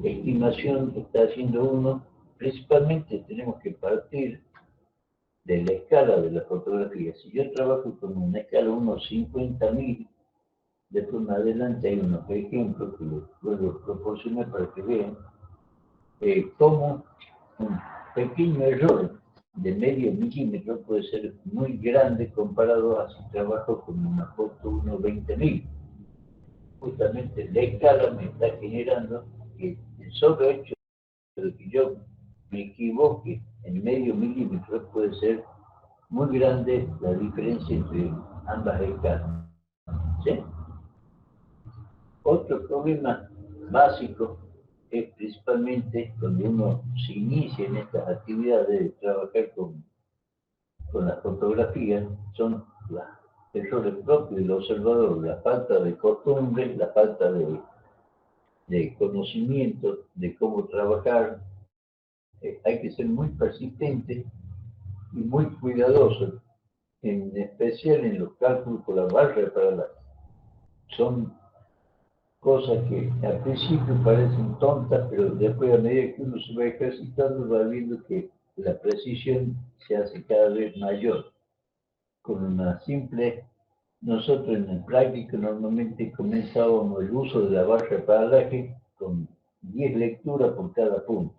estimación está haciendo uno. Principalmente tenemos que partir de la escala de la fotografía. Si yo trabajo con una escala unos 50.000, después más adelante hay unos ejemplos que les puedo proporcionar para que vean cómo un pequeño error de medio milímetro puede ser muy grande comparado a si trabajo con una foto unos 20.000. Justamente la escala me está generando que el solo hecho de que yo me equivoque en medio milímetro puede ser muy grande la diferencia entre ambas escalas. ¿Sí? Otro problema básico es principalmente cuando uno se inicia en estas actividades de trabajar con la fotografía, son los errores propios del observador, la falta de costumbre, la falta de conocimiento de cómo trabajar. Hay que ser muy persistente y muy cuidadoso, en especial en los cálculos por la barra de paralaje. Son cosas que al principio parecen tontas, pero después a medida que uno se va ejercitando va viendo que la precisión se hace cada vez mayor. Con una simple nosotros en el práctico normalmente comenzábamos el uso de la barra de paralaje con 10 lecturas por cada punto.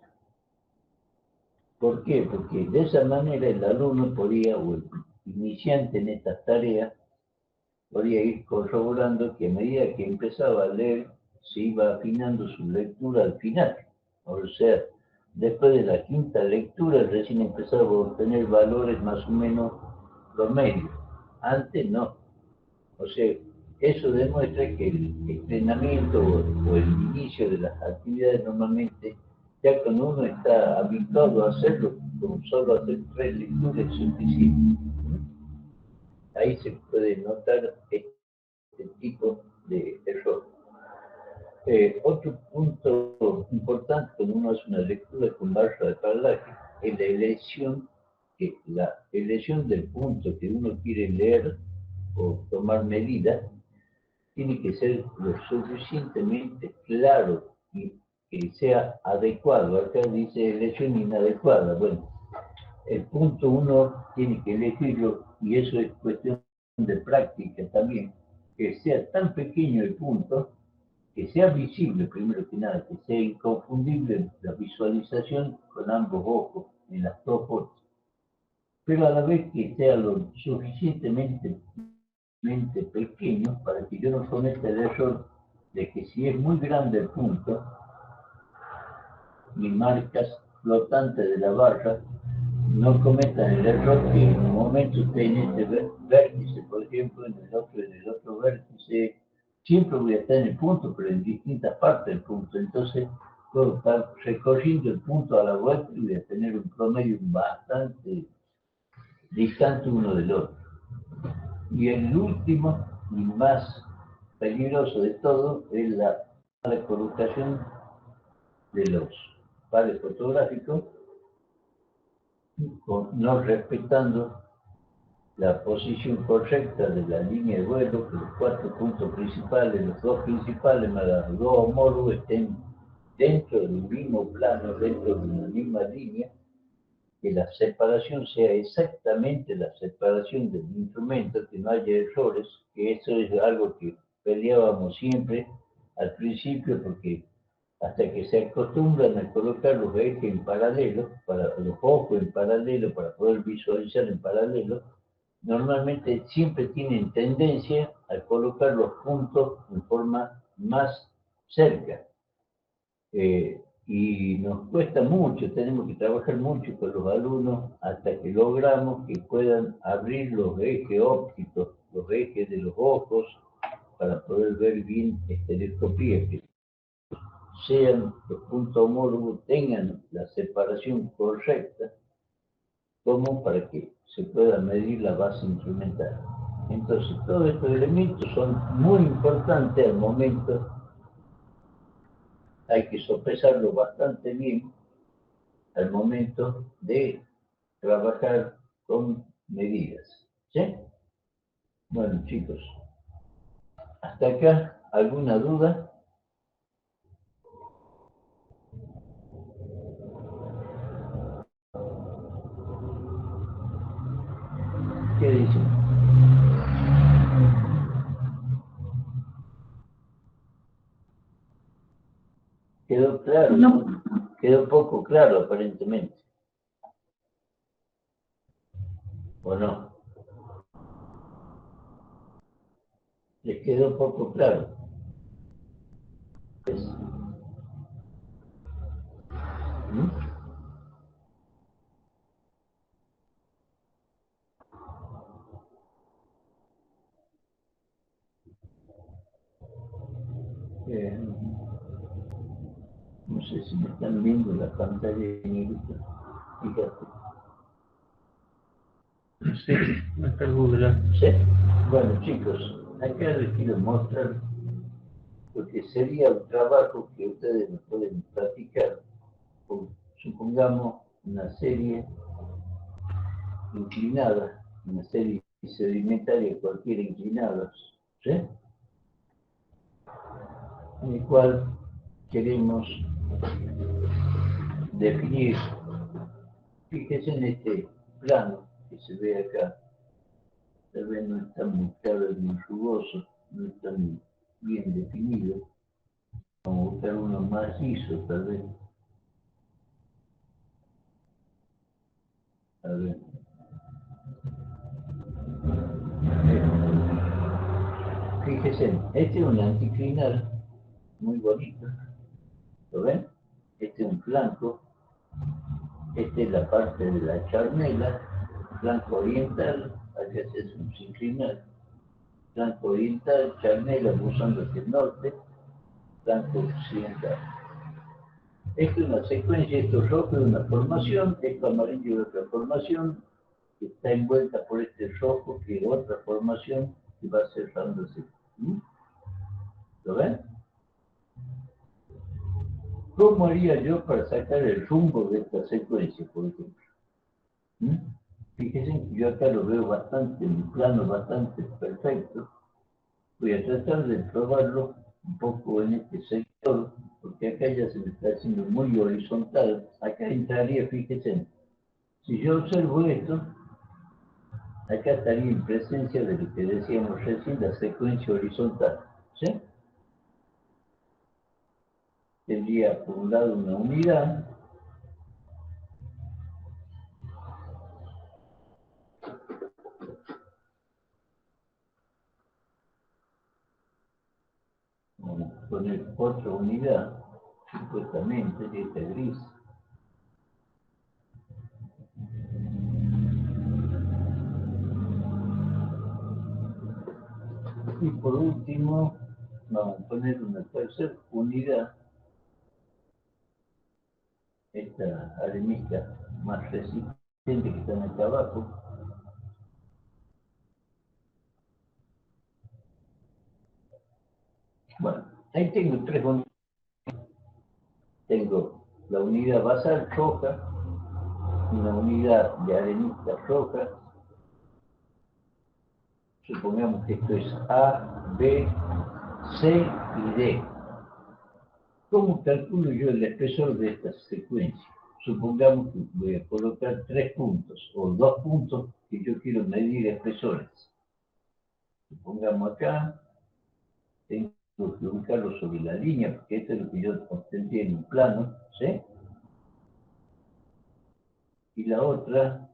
¿Por qué? Porque de esa manera el alumno podía, o el iniciante en estas tareas, podía ir corroborando que a medida que empezaba a leer, se iba afinando su lectura al final. O sea, después de la quinta lectura, recién empezaba a obtener valores más o menos promedio. Antes no. O sea, eso demuestra que el entrenamiento o el inicio de las actividades normalmente, ya cuando uno está habituado a hacerlo, con solo hacer 3 lecturas es suficiente. Ahí se puede notar este tipo de error. Otro punto importante cuando uno hace una lectura con barra de paralaje es la elección del punto que uno quiere leer o tomar medidas tiene que ser lo suficientemente claro y que sea adecuado. Acá dice elección inadecuada. Bueno, el punto uno tiene que elegirlo y eso es cuestión de práctica también, que sea tan pequeño el punto, que sea visible primero que nada, que sea inconfundible la visualización con ambos ojos en las dos fotos, pero a la vez que sea lo suficientemente pequeño para que yo no cometa el error de que si es muy grande el punto, mis marcas flotantes de la barra no cometan el error que en un momento esté en este vértice, por ejemplo, en el otro vértice, siempre voy a estar en el punto, pero en distintas partes del punto. Entonces, puedo estar recorriendo el punto a la vuelta y voy a tener un promedio bastante distante uno del otro. Y el último y más peligroso de todo es la colocación de los pares fotográficos, no respetando la posición correcta de la línea de vuelo, que los 4 puntos principales, los 2 principales más los 2 homólogos estén dentro del mismo plano, dentro de una misma línea, que la separación sea exactamente la separación del instrumento, que no haya errores, que eso es algo que peleábamos siempre al principio, porque hasta que se acostumbran a colocar los ejes en paralelo, para los ojos en paralelo, para poder visualizar en paralelo, normalmente siempre tienen tendencia a colocar los puntos en forma más cerca. Y nos cuesta mucho, tenemos que trabajar mucho con los alumnos hasta que logramos que puedan abrir los ejes ópticos, los ejes de los ojos, para poder ver bien estereoscopía, que sean los puntos homólogos, tengan la separación correcta, como para que se pueda medir la base instrumental. Entonces, todos estos elementos son muy importantes al momento. Hay que sopesarlo bastante bien al momento de trabajar con medidas. ¿Sí? Bueno, chicos, hasta acá, ¿alguna duda? ¿Qué dicen? ¿Quedó claro? No. Quedó poco claro, aparentemente. ¿O no? ¿Les quedó poco claro? Pues, no sé si me están viendo la pantalla de negrita. Fíjate. Sí, acá el Google. ¿Sí? Bueno, chicos, acá les quiero mostrar lo que sería un trabajo que ustedes nos pueden practicar. Supongamos una serie inclinada, una serie sedimentaria cualquiera inclinada, ¿sí? En el cual queremos definir, fíjense en este plano que se ve acá, tal vez no está muy claro, es muy rugoso, no está muy bien definido. Vamos a buscar uno más liso, tal vez. A ver. Fíjense, este es un anticlinal muy bonito. ¿Lo ven? Este es un flanco. Esta es la parte de la charnela, flanco oriental. Acá es un sinclinal. Flanco oriental, charnela, buzando hacia el norte, flanco occidental. Esto es una secuencia, esto rojo es una formación, esto amarillo es otra formación, que está envuelta por este rojo, que es otra formación, que va cerrándose. ¿Lo ven? ¿Cómo haría yo para sacar el rumbo de esta secuencia, por ejemplo? Fíjense que yo acá lo veo bastante, en un plano bastante perfecto. Voy a tratar de probarlo un poco en este sector, porque acá ya se me está haciendo muy horizontal. Acá entraría, fíjense, si yo observo esto, acá estaría en presencia de lo que decíamos recién, la secuencia horizontal. ¿Sí? Tendría por un lado una unidad, vamos a poner otra unidad, supuestamente, esta gris. Y por último, vamos a poner una tercera unidad, esta arenisca más resistente que está acá abajo. Bueno, ahí tengo tres unidades. Tengo la unidad basal roja, una unidad de arenisca roja. Supongamos que esto es A, B, C y D. ¿Cómo calculo yo el espesor de esta secuencia? Supongamos que voy a colocar 3 puntos o 2 puntos que yo quiero medir espesores. Supongamos acá, tengo que ubicarlo sobre la línea, porque esto es lo que yo obtendría en un plano, ¿sí? Y la otra,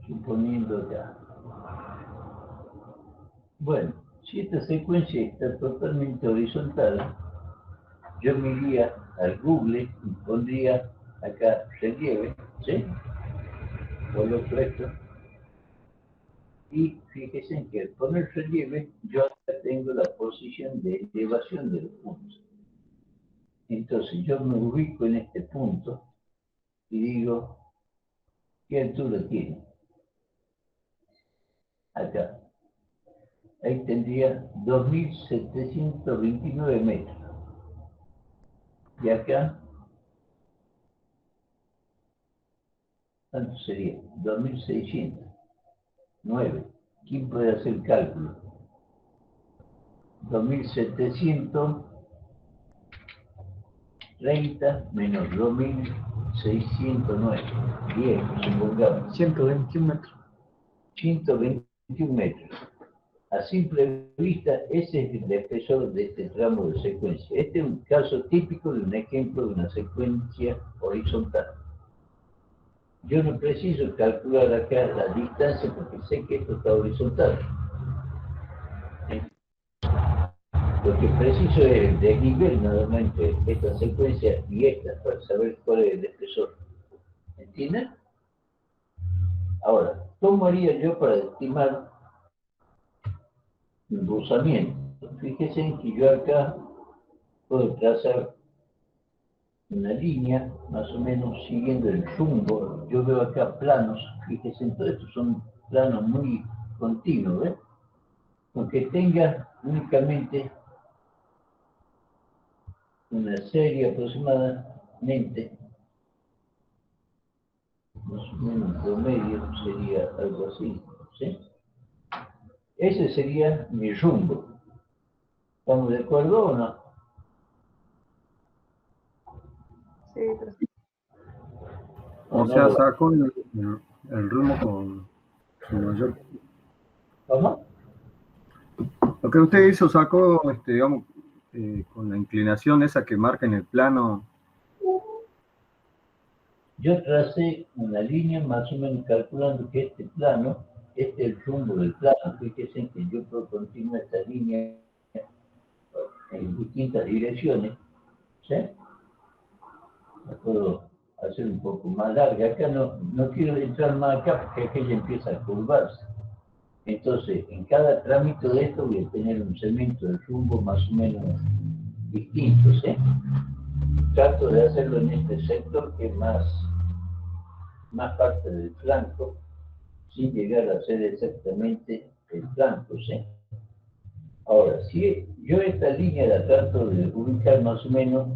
suponiendo acá. Bueno, si esta secuencia está totalmente horizontal, yo me iría al Google y pondría acá relieve, ¿sí? Coloco esto. Y fíjense que al poner relieve, yo acá tengo la posición de elevación de los puntos. Entonces yo me ubico en este punto y digo, ¿qué altura tiene? Acá. Ahí tendría 2.729 metros. Y acá, ¿cuánto sería? 2.609. ¿Quién puede hacer el cálculo? 2.730 menos 2.609. Bien, supongamos. 121 metros. 121 metros. A simple vista, ese es el espesor de este tramo de secuencia. Este es un caso típico de un ejemplo de una secuencia horizontal. Yo no preciso calcular acá la distancia porque sé que esto está horizontal. Lo que preciso es el desnivel nada más entre esta secuencia y esta para saber cuál es el espesor. ¿Entienden? Ahora, ¿cómo haría yo para estimar el rozamiento? Fíjense que yo acá puedo trazar una línea, más o menos siguiendo el rumbo. Yo veo acá planos, fíjense, todo esto son planos muy continuos, ¿ves? Aunque tenga únicamente una serie aproximadamente, más o menos promedio, sería algo así, ¿sí? Ese sería mi rumbo. ¿Estamos de acuerdo o no? Sí, pero O sea, sacó el rumbo con su mayor. ¿Cómo? Lo que usted hizo, sacó, digamos, con la inclinación esa que marca en el plano. Yo tracé una línea más o menos calculando que este plano, este es el rumbo del plano. Fíjense que yo puedo continuar esta línea en distintas direcciones, ¿sí? La puedo hacer un poco más larga. Acá no quiero entrar más acá porque aquella empieza a curvarse. Entonces, en cada trámite de esto voy a tener un segmento de rumbo más o menos distinto, ¿sí? Trato de hacerlo en este sector que es más parte del flanco, sin llegar a ser exactamente el flanco, ¿sí? Ahora, si yo esta línea la trato de ubicar más o menos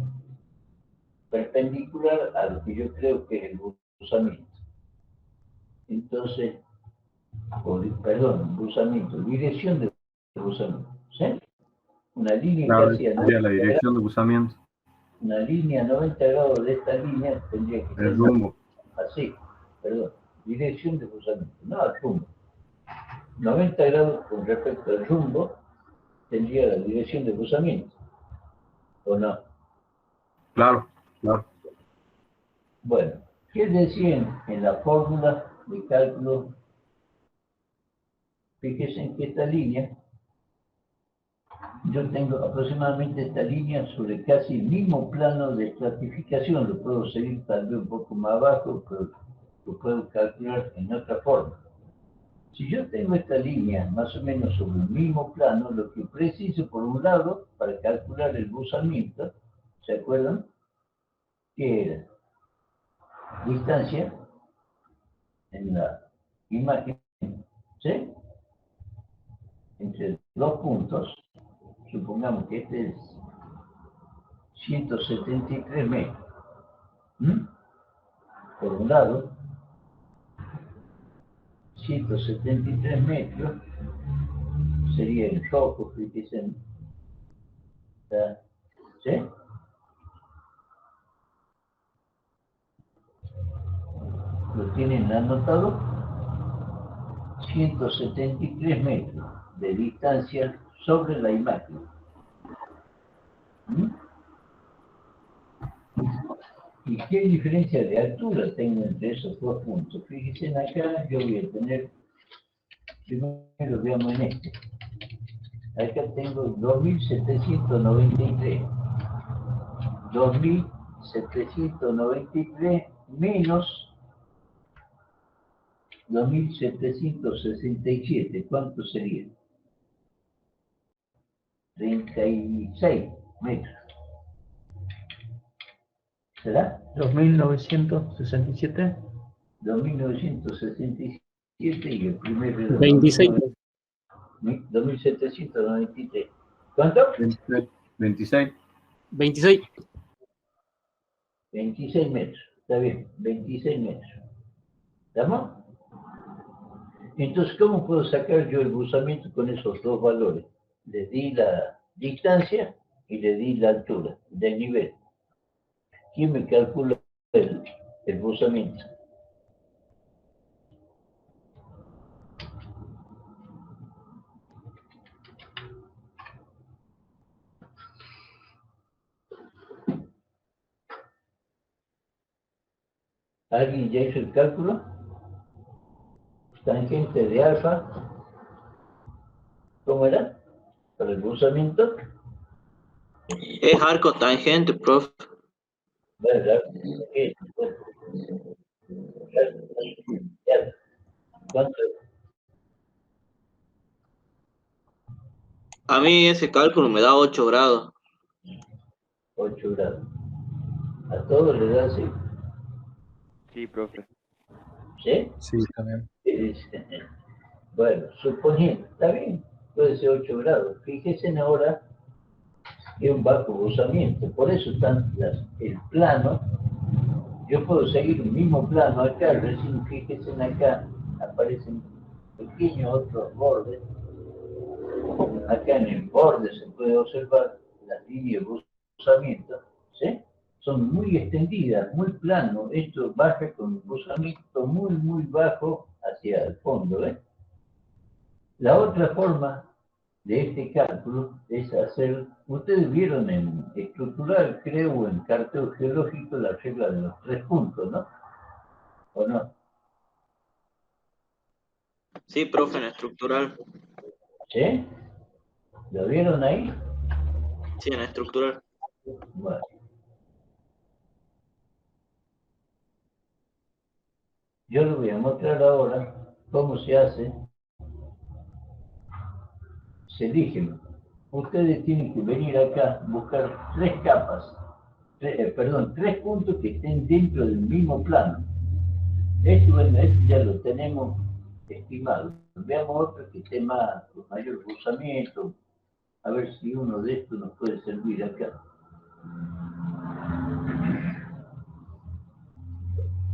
perpendicular a lo que yo creo que es el buzamiento. Entonces, buzamiento, dirección de buzamiento, ¿sí? Una línea Claro, que hacía sería la dirección de buzamiento, una línea 90 grados de esta línea tendría que ser el rumbo. así, dirección de buzamiento, no al rumbo. 90 grados con respecto al rumbo tendría la dirección de buzamiento, ¿o no? Claro, claro. Bueno, ¿qué decían en la fórmula de cálculo? Fíjense en que esta línea, yo tengo aproximadamente esta línea sobre casi el mismo plano de estratificación, lo puedo seguir tal vez un poco más abajo, pero lo puedo calcular en otra forma. Si yo tengo esta línea más o menos sobre el mismo plano, lo que preciso por un lado, para calcular el buzamiento, ¿se acuerdan? Que era distancia en la imagen, ¿sí? Entre dos puntos, supongamos que este es 173 metros. Por un lado, 173 metros sería el rojo, fíjense, ¿sí? ¿Lo tienen anotado? 173 metros de distancia sobre la imagen. ¿Y qué diferencia de altura tengo entre esos dos puntos? Fíjense acá, yo voy a tener, primero veamos en este. Acá tengo 2793. 2793 menos 2767. ¿Cuánto sería? 36 metros. ¿Será? 2967. 2967 y el primero era 26. 2793. ¿Cuánto? 26. 26. 26 metros. Está bien, 26 metros. ¿Estamos? Entonces, ¿cómo puedo sacar yo el buzamiento con esos dos valores? Le di la distancia y le di la altura del nivel. ¿Quién me calcula el buzamiento? ¿Alguien ya hizo el cálculo? Tangente de alfa. ¿Cómo era? Para el buzamiento. Es arco tangente, profe. ¿Verdad? ¿Cuánto? A mí ese cálculo me da 8 grados. 8 grados. A todos le da así. Sí, profe. ¿Sí? Sí, también. Bueno, suponiendo, está bien, puede ser 8 grados. Fíjense ahora que es un bajo buzamiento. Por eso están el plano. Yo puedo seguir un mismo plano acá, recién fíjense acá, aparecen pequeños otros bordes. Acá en el borde se puede observar la línea de buzamiento, ¿sí? son muy extendidas, muy plano. Esto baja con un rozamiento muy, muy bajo hacia el fondo. La otra forma de este cálculo es hacer, ustedes vieron en estructural, creo, en carteo geológico, la regla de los 3 puntos, ¿no? ¿O no? Sí, profe, en estructural. ¿Sí? ¿Lo vieron ahí? Sí, en estructural. Bueno. Yo les voy a mostrar ahora cómo se hace. Se eligen. Ustedes tienen que venir acá, buscar 3 capas, 3 puntos que estén dentro del mismo plano. Bueno, este ya lo tenemos estimado. Veamos otro que esté más, con mayor rozamiento. A ver si uno de estos nos puede servir acá.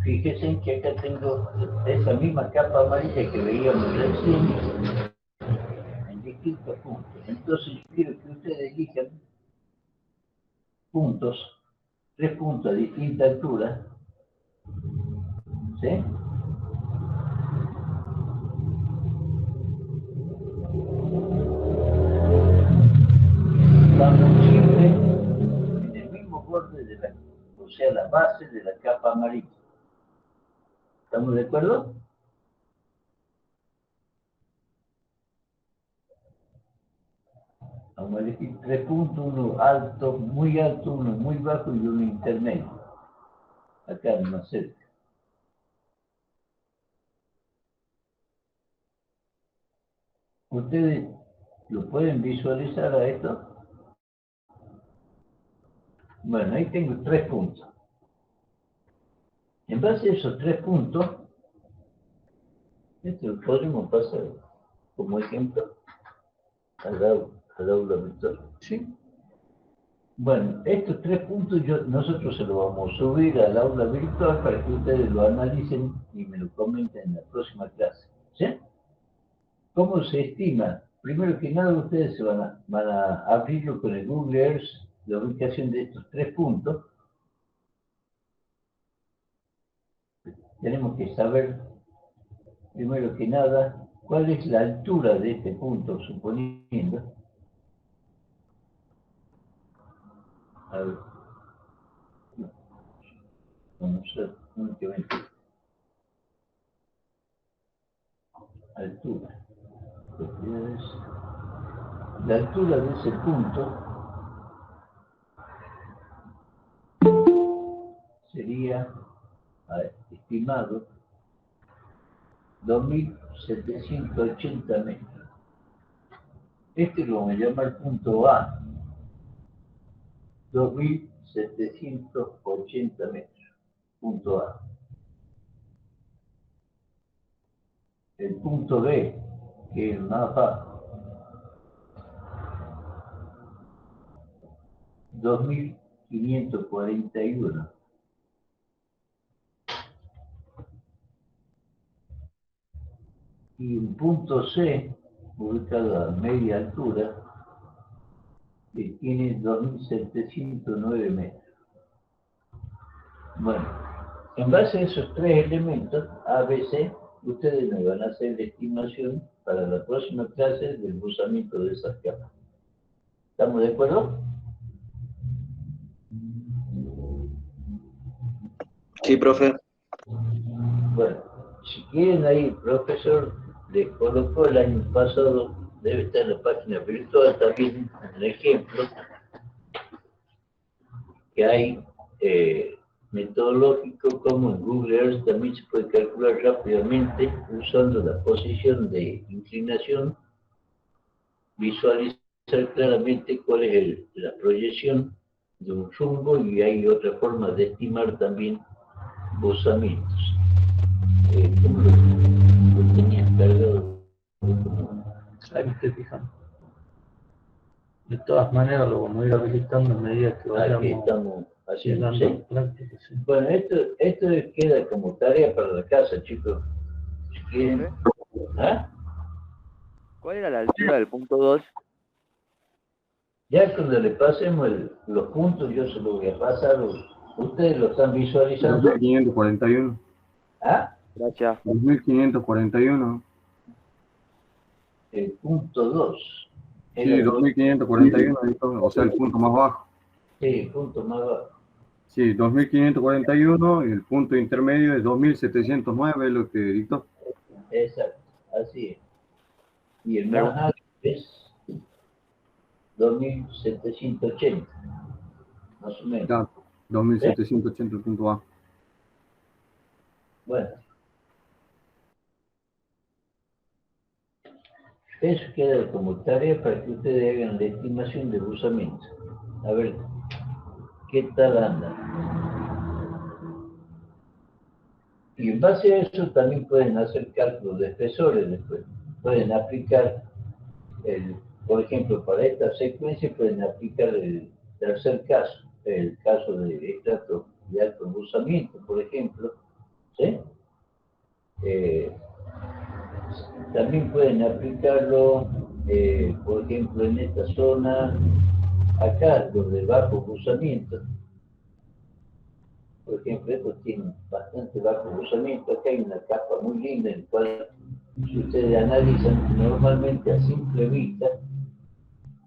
Fíjense que acá tengo esa misma capa amarilla que veíamos recién en distintos puntos. Entonces yo quiero que ustedes elijan puntos, 3 puntos a distinta altura, ¿sí? Vamos siempre en el mismo borde de o sea, la base de la capa amarilla. ¿Estamos de acuerdo? Vamos a elegir 3 puntos, uno alto, uno muy bajo y uno intermedio. Acá más cerca. ¿Ustedes lo pueden visualizar a esto? Bueno, ahí tengo 3 puntos. En base a esos 3 puntos, esto lo podemos pasar como ejemplo al aula virtual. ¿Sí? Bueno, estos 3 puntos nosotros se los vamos a subir al aula virtual para que ustedes lo analicen y me lo comenten en la próxima clase. ¿Sí? ¿Cómo se estima? Primero que nada, ustedes van a abrirlo con el Google Earth, la ubicación de estos 3 puntos. Tenemos que saber, primero que nada, cuál es la altura de este punto, suponiendo. A ver. Vamos a ver únicamente altura. La altura de ese punto sería, estimado, 2.780 metros. Este lo vamos a llamar punto A, 2.780 metros, punto A. El punto B, que es más bajo, 2.541. Y un punto C, ubicado a media altura, que tiene 2.709 metros. Bueno, en base a esos 3 elementos, A, B, C, ustedes me van a hacer la estimación para la próxima clase del rozamiento de esas capas. ¿Estamos de acuerdo? Sí, profe. Bueno, si quieren ahí, el profesor les colocó el año pasado, debe estar en la página virtual también, un ejemplo, que hay metodológico como en Google Earth también se puede calcular rápidamente usando la posición de inclinación, visualizar claramente cuál es la proyección de un rumbo y hay otra forma de estimar también rozamientos. ¿Cómo lo tenía cargado? Ahí me estoy fijando. De todas maneras lo vamos a ir habilitando a medida que Aquí vayamos estamos haciendo. llegando ¿Sí? a práctica. Sí. Bueno, esto queda como tarea para la casa, chicos. Si quieren. ¿Ah? ¿Cuál era la altura del punto 2? Ya cuando le pasemos los puntos, yo se los voy a pasar Ustedes lo están visualizando. 2541. ¿Ah? Gracias. 2541. El punto 2. Sí, 2541, o sea, el punto más bajo. Sí, el punto más bajo. Sí, 2541 y el punto intermedio es 2709, lo que dictó. Exacto, así es. Y el más alto es 2780, más o menos. Ya, 2780 el punto bajo. Bueno. Eso queda como tarea para que ustedes hagan la estimación de usamiento. A ver, ¿qué tal anda? Y en base a eso también pueden hacer cálculos de espesores después. Pueden aplicar, por ejemplo, para esta secuencia pueden aplicar el tercer caso, el caso de estrato de alto usamiento, por ejemplo. ¿Sí? También pueden aplicarlo, por ejemplo, en esta zona, acá, los de bajo cruzamiento. Por ejemplo, estos tienen bastante bajo cruzamiento. Acá hay una capa muy linda en la cual, si ustedes analizan, normalmente a simple vista,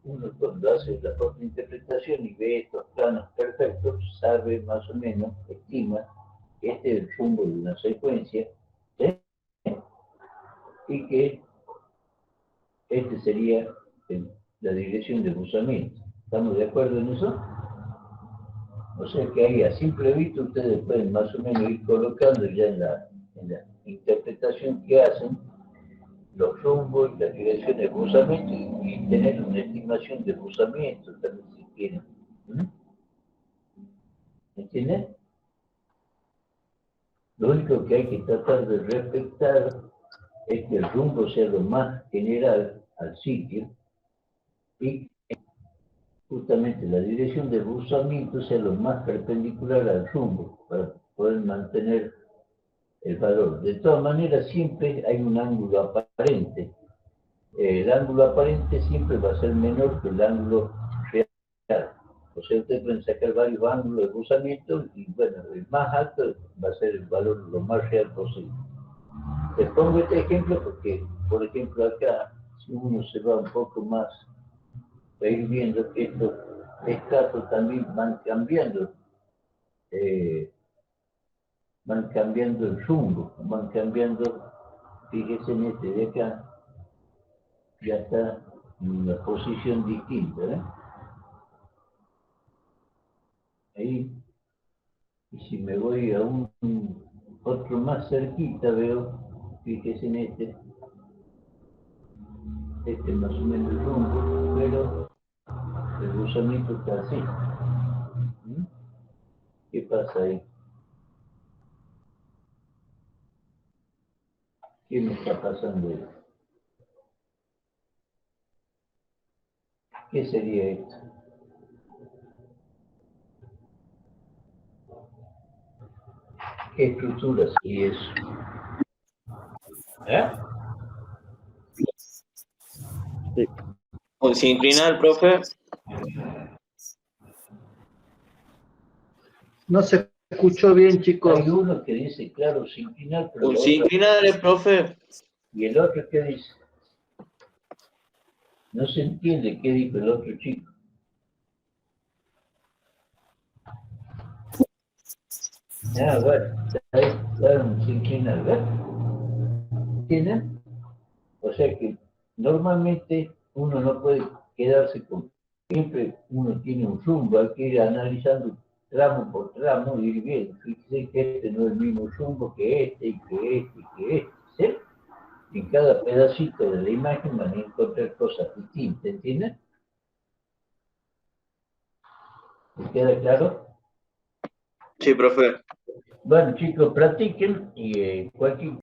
uno cuando hace la propia interpretación y ve estos planos perfectos, sabe más o menos, estima que este es el rumbo de una secuencia, ¿sí? Y que este sería la dirección de cruzamiento. ¿Estamos de acuerdo en eso? O sea que ahí a simple vista ustedes pueden más o menos ir colocando ya en la interpretación que hacen los rumbos y las direcciones de cruzamiento y tener una estimación de cruzamiento también si quieren. ¿Entienden? Lo único que hay que tratar de respetar es que el rumbo sea lo más general al sitio y justamente la dirección de cruzamiento sea lo más perpendicular al rumbo para poder mantener el valor. De todas maneras, siempre hay un ángulo aparente. El ángulo aparente siempre va a ser menor que el ángulo real. O sea, ustedes pueden sacar varios ángulos de cruzamiento y, bueno, el más alto va a ser el valor lo más real posible. Les pongo este ejemplo porque, por ejemplo, acá, si uno se va un poco más, va a ir viendo que estos estratos también van cambiando el rumbo, van cambiando, fíjense en este de acá, ya está en una posición distinta, ¿eh? Ahí, y si me voy a otro más cerquita, veo, fíjense en este más o menos el rumbo, pero el cruzamiento está así. ¿Qué pasa ahí? ¿Qué me está pasando ahí? ¿Qué sería esto? ¿Qué estructura sería eso? ¿Eh? Sí. Un sinclinal, profe. No se escuchó bien, chicos. Hay uno que dice, claro, sinclinal, pero Un sinclinal, profe. ¿y el otro qué dice? No se entiende qué dijo el otro chico. Ah, bueno, claro, un sinclinal, ¿verdad? ¿Entienden? O sea que normalmente uno no puede quedarse con, siempre uno tiene un rumbo, hay que ir analizando tramo por tramo y ir viendo, fíjese que este no es el mismo rumbo que este, y que este, y que este, ¿sí? En cada pedacito de la imagen van a encontrar cosas distintas, ¿entienden? ¿Les queda claro? Sí, profe. Bueno, chicos, practiquen y cualquier